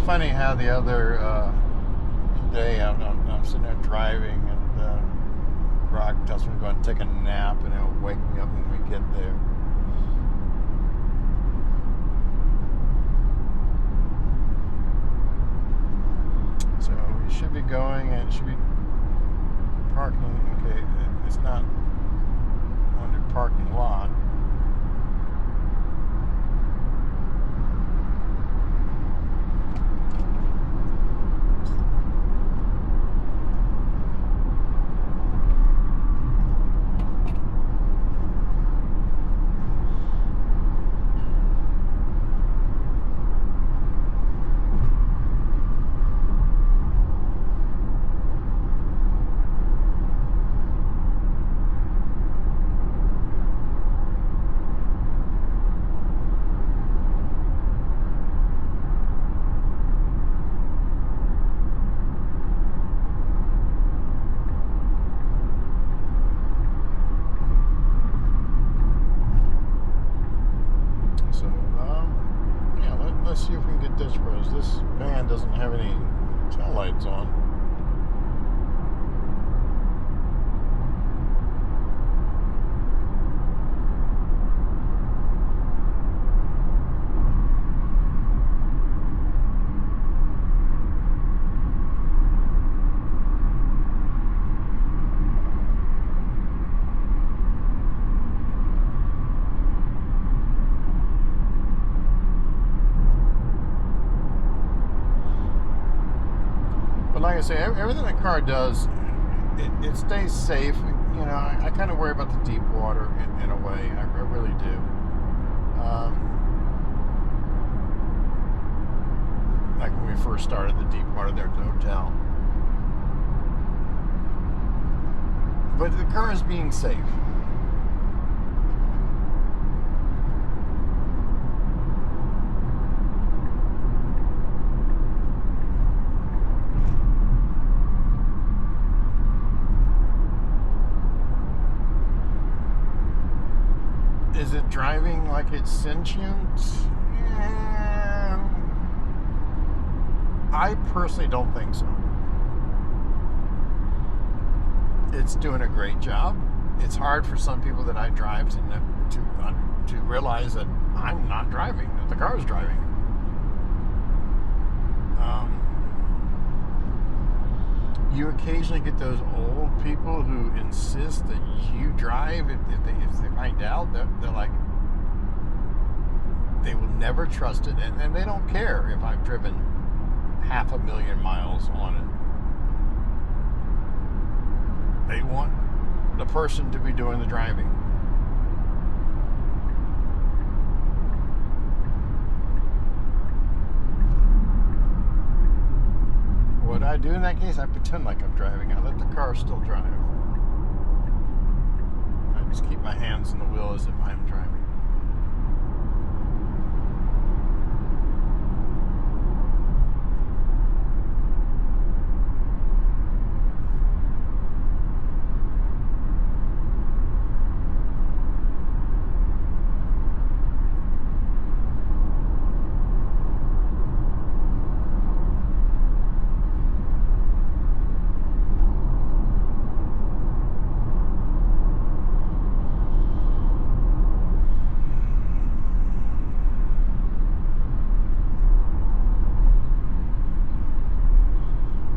Funny how the other day I'm sitting there driving and Brock tells me to go and take a nap and it'll wake me up when we get there. So we should be going and it should be parking. Okay, it's not under parking lot. like I say, everything the car does, it stays safe. You know, I kind of worry about the deep water in a way. I really do. Like when we first started the deep water there at the hotel. But the car is being safe. Is it driving like it's sentient? Yeah. I personally don't think so. It's doing a great job. It's hard for some people that I drive to realize that I'm not driving, that the car is driving. You occasionally get those old people who insist that you drive. If they find out, they're like, they will never trust it, and they don't care if I've driven 500,000 miles on it. They want the person to be doing the driving. What I do in that case, I pretend like I'm driving. I let the car still drive. I just keep my hands on the wheel as if I'm driving.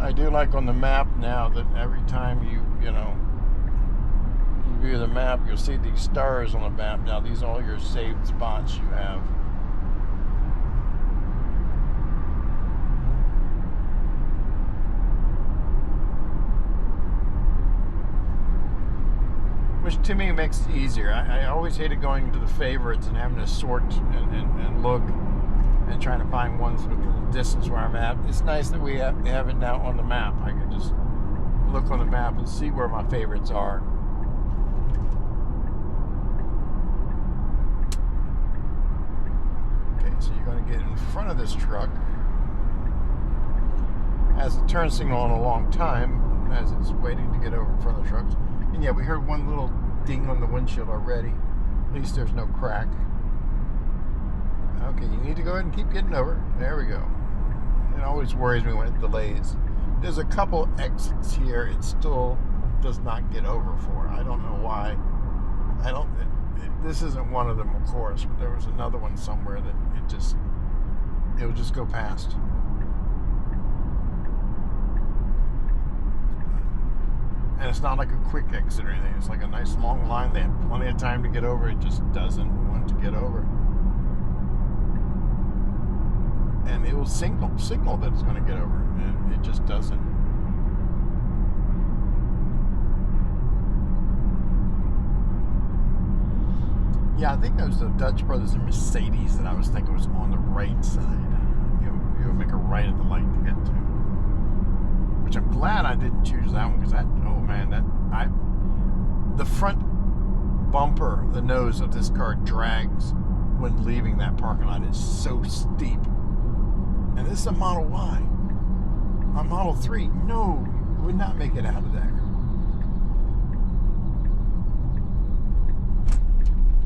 I do like on the map now that every time you view the map, you'll see these stars on the map. Now these are all your saved spots you have. Which to me makes it easier. I always hated going to the favorites and having to sort and look and trying to find ones within the distance where I'm at. It's nice that we have it now on the map. I can just look on the map and see where my favorites are. Okay, so you're going to get in front of this truck. Has a turn signal on a long time as it's waiting to get over in front of the trucks. And yeah, we heard one little ding on the windshield already. At least there's no crack. Okay, you need to go ahead and keep getting over. There we go. It always worries me when it delays. There's a couple exits here it still does not get over for. I don't know why. This isn't one of them, of course, but there was another one somewhere that it would just go past. And it's not like a quick exit or anything. It's like a nice long line. They have plenty of time to get over. It just doesn't want to get over. And it will signal that it's going to get over, and it just doesn't. Yeah, I think those the Dutch Brothers and Mercedes that I was thinking was on the right side. You would make a right at the light to get to. Which I'm glad I didn't choose that one, because the front bumper, the nose of this car drags when leaving that parking lot. Is so steep. And this is a Model Y. A Model 3, no, would not make it out of there.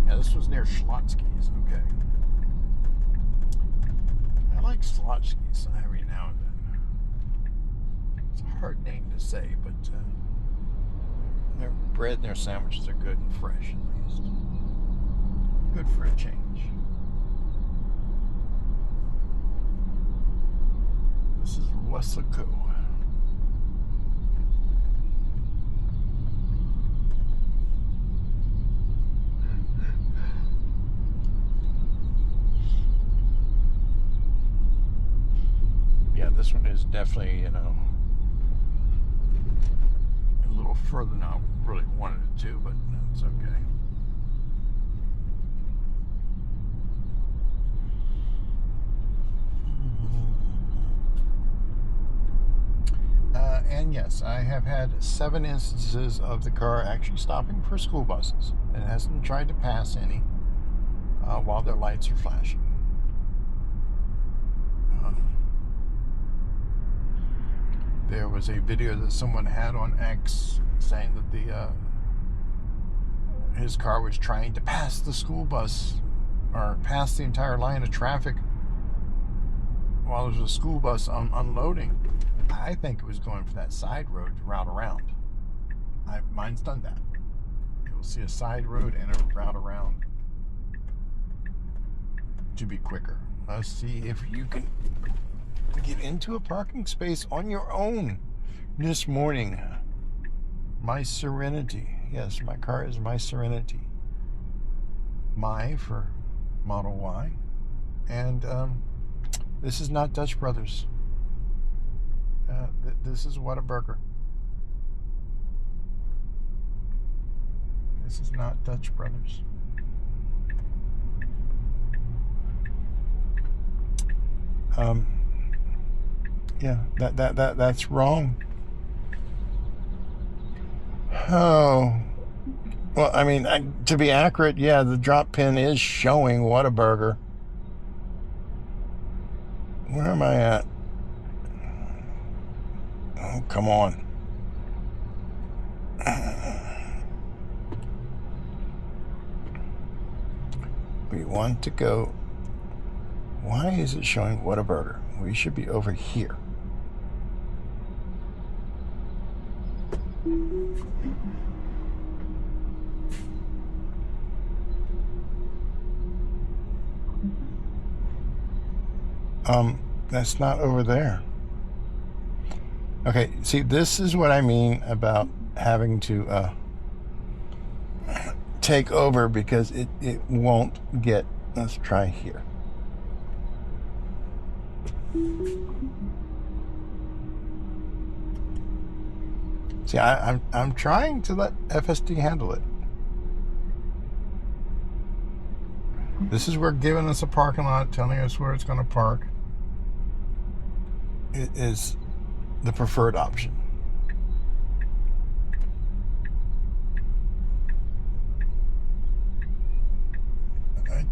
Yeah, this was near Schlotsky's, okay. I like Schlotsky's every now and then. It's a hard name to say, but their bread and their sandwiches are good and fresh, at least. Good for a change. This is Wesco. Yeah, this one is definitely, further than I really wanted it to, but that's okay. And yes, I have had 7 instances of the car actually stopping for school buses. It hasn't tried to pass any while their lights are flashing. There was a video that someone had on X saying that his car was trying to pass the school bus or pass the entire line of traffic while there was a school bus unloading. I think it was going for that side road route around. Mine's done that. You'll see a side road and a route around to be quicker. Let's see if you can get into a parking space on your own this morning. My serenity. Yes, my car is my serenity. My for Model Y. And this is not Dutch Brothers. This is Whataburger. This is not Dutch Brothers. Yeah, that's wrong. Oh, well, I mean, to be accurate, yeah, the drop pin is showing Whataburger. Where am I at? Oh, come on. We want to go. Why is it showing Whataburger? We should be over here. That's not over there. Okay, see, this is what I mean about having to take over because it won't get. Let's try here. See, I'm trying to let FSD handle it. This is where giving us a parking lot, telling us where it's going to park, it is the preferred option. I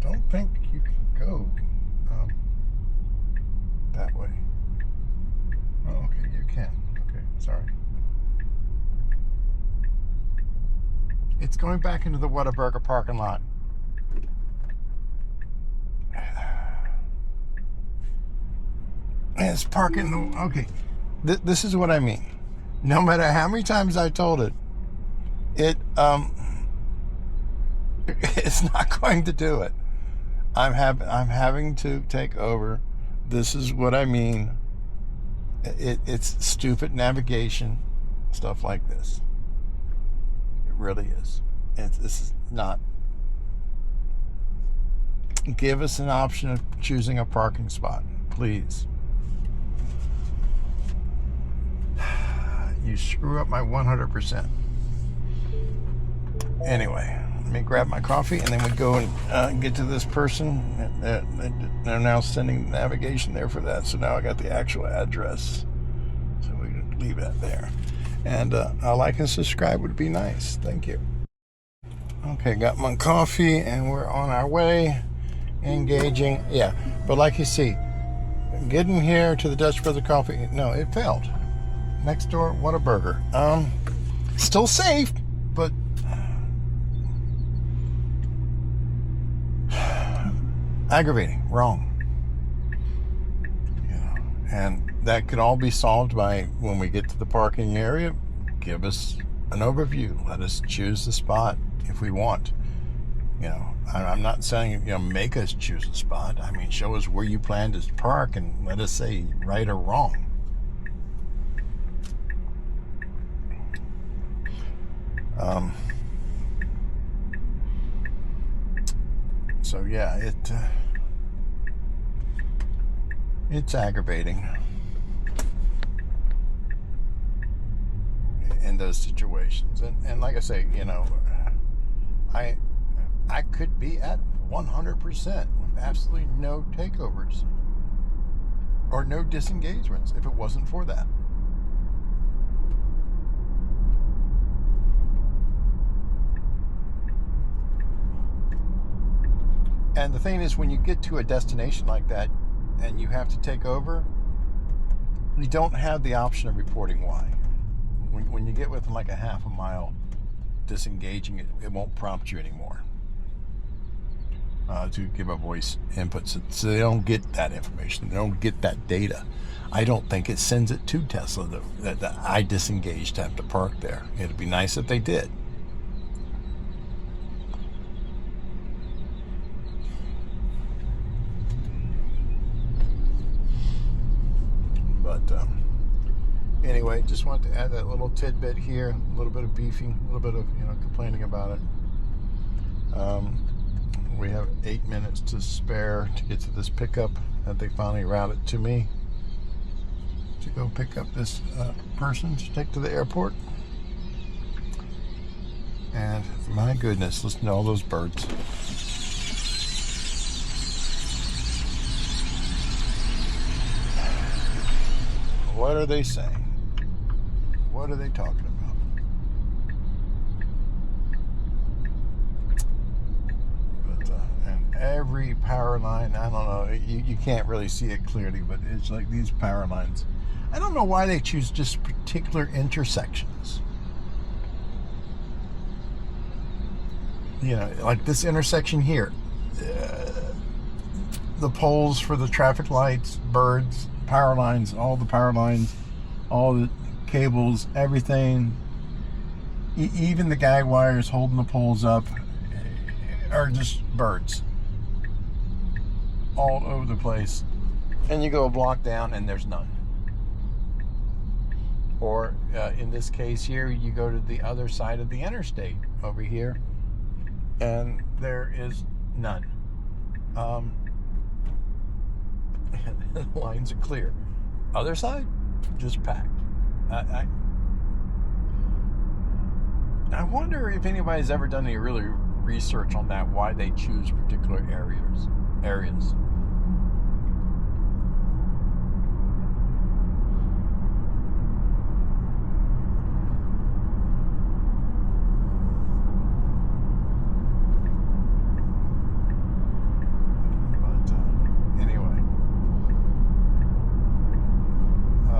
don't think you can go that way. Oh, okay, you can. Okay, sorry. It's going back into the Whataburger parking lot. It's parking. Okay, this is what I mean. No matter how many times I told it, it's not going to do it. I'm having to take over. This is what I mean. It's stupid navigation, stuff like this. It really is. This is not. Give us an option of choosing a parking spot, please. You screw up my 100%. Anyway, let me grab my coffee and then we go and get to this person. They're now sending navigation there for that. So now I got the actual address. So we can leave that there. And a like and subscribe would be nice. Thank you. Okay, got my coffee and we're on our way. Engaging. Yeah, but like you see, getting here to the Dutch Brother Coffee, no, it failed. Next door, Whataburger. Still safe, but aggravating, wrong. Yeah, and that could all be solved by when we get to the parking area. Give us an overview. Let us choose the spot if we want. You know, I'm not saying make us choose a spot. I mean, show us where you plan to park and let us say right or wrong. So yeah, it's aggravating, in those situations. And like I say, you know, I could be at 100% with absolutely no takeovers or no disengagements if it wasn't for that. And the thing is, when you get to a destination like that and you have to take over, you don't have the option of reporting why. When you get within like a half a mile, disengaging, it won't prompt you anymore to give a voice input. So they don't get that information. They don't get that data. I don't think it sends it to Tesla that I disengaged to have to park there. It'd be nice if they did. But anyway, just wanted to add that little tidbit here, a little bit of beefing, a little bit of, you know, complaining about it. We have 8 minutes to spare to get to this pickup that they finally routed to me to go pick up this person to take to the airport. And my goodness, listen to all those birds. What are they saying? What are they talking about? But and every power line, I don't know, you can't really see it clearly, but it's like these power lines. I don't know why they choose just particular intersections. You know, like this intersection here. The poles for the traffic lights, birds, power lines, all the power lines, all the cables, everything, even the guy wires holding the poles up are just birds all over the place. And you go a block down and there's none. Or in this case here, you go to the other side of the interstate over here and there is none. The lines are clear. Other side, just packed. I wonder if anybody's ever done any really research on that, why they choose particular areas.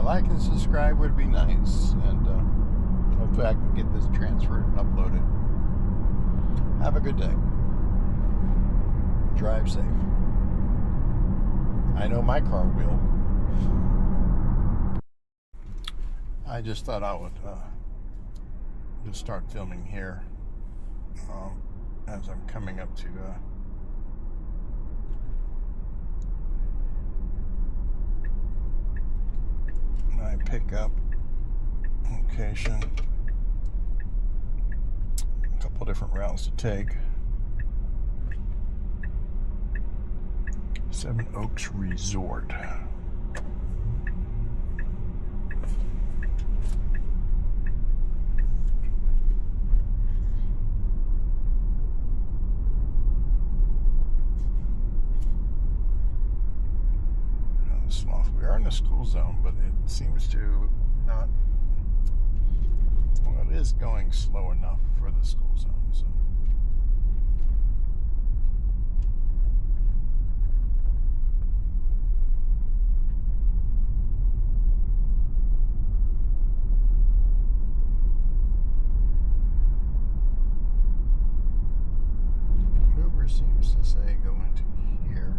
Like and subscribe would be nice, and hopefully I can get this transferred and uploaded. Have a good day. Drive safe. I know my car will. I just thought I would just start filming here as I'm coming up to my pickup location. A couple different routes to take. Seven Oaks Resort. We are in the school zone, but it seems to not. Well, it is going slow enough for the school zone. So. Uber seems to say go into here.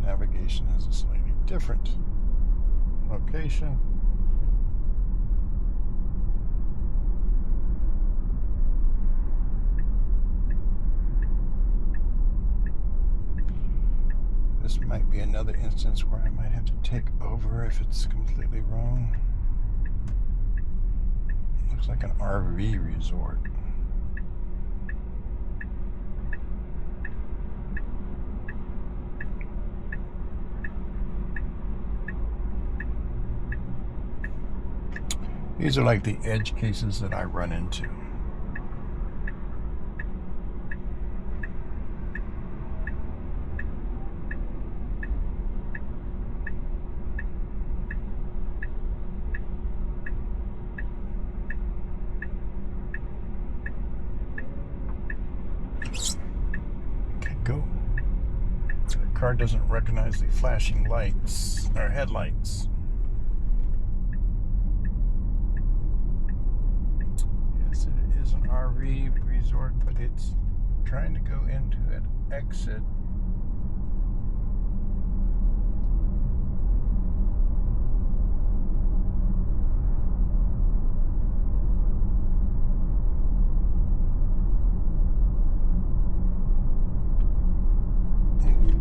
Navigation has a slightly different location. This might be another instance where I might have to take over if it's completely wrong. Looks like an RV resort. These are like the edge cases that I run into. Okay, go. The car doesn't recognize the flashing lights or headlights. Yes, it is an RV resort, but it's trying to go into an exit.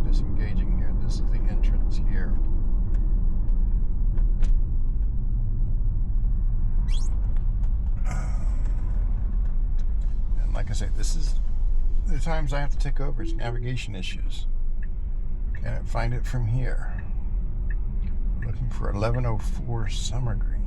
Disengaging here. This is the entrance here. And like I said, this is the times I have to take over. It's navigation issues. Can't find it from here. Looking for 1104 Summer Green.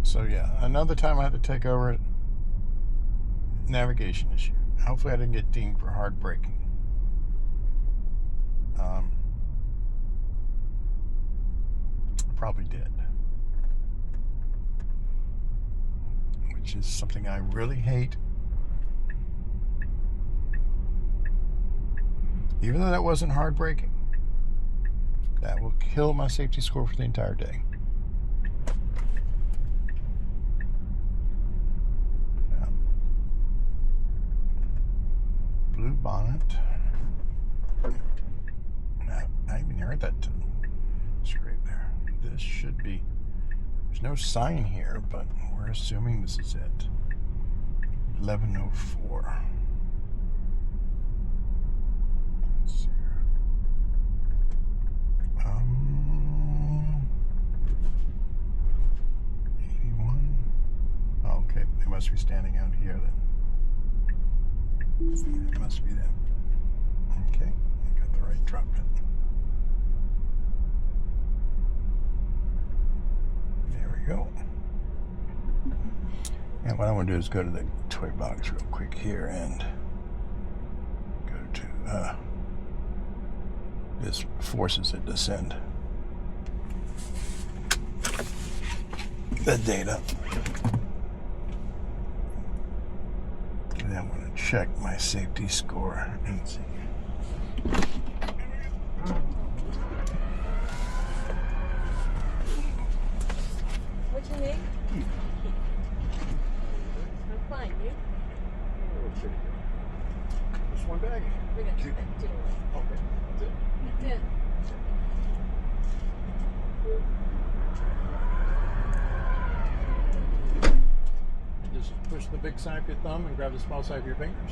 So yeah, another time I had to take over navigation issue. Hopefully I didn't get dinged for hard braking. I probably did. Which is something I really hate. Even though that wasn't hard braking. That will kill my safety score for the entire day. Blue bonnet. I even heard that scrape there. This should be. There's no sign here, but we're assuming this is it. 1104. Let's see here. 81. Oh, okay, they must be standing out here then. It must be them. Okay, I got the right drop in. There we go. And what I want to do is go to the toy box real quick here and go to this forces it to send the data. And then I'm going to check my safety score and see. What's your name? I'm fine, you? Just one bag. We're gonna Two. take two. Okay, that's it. That's it. Just push the big side of your thumb and grab the small side of your fingers.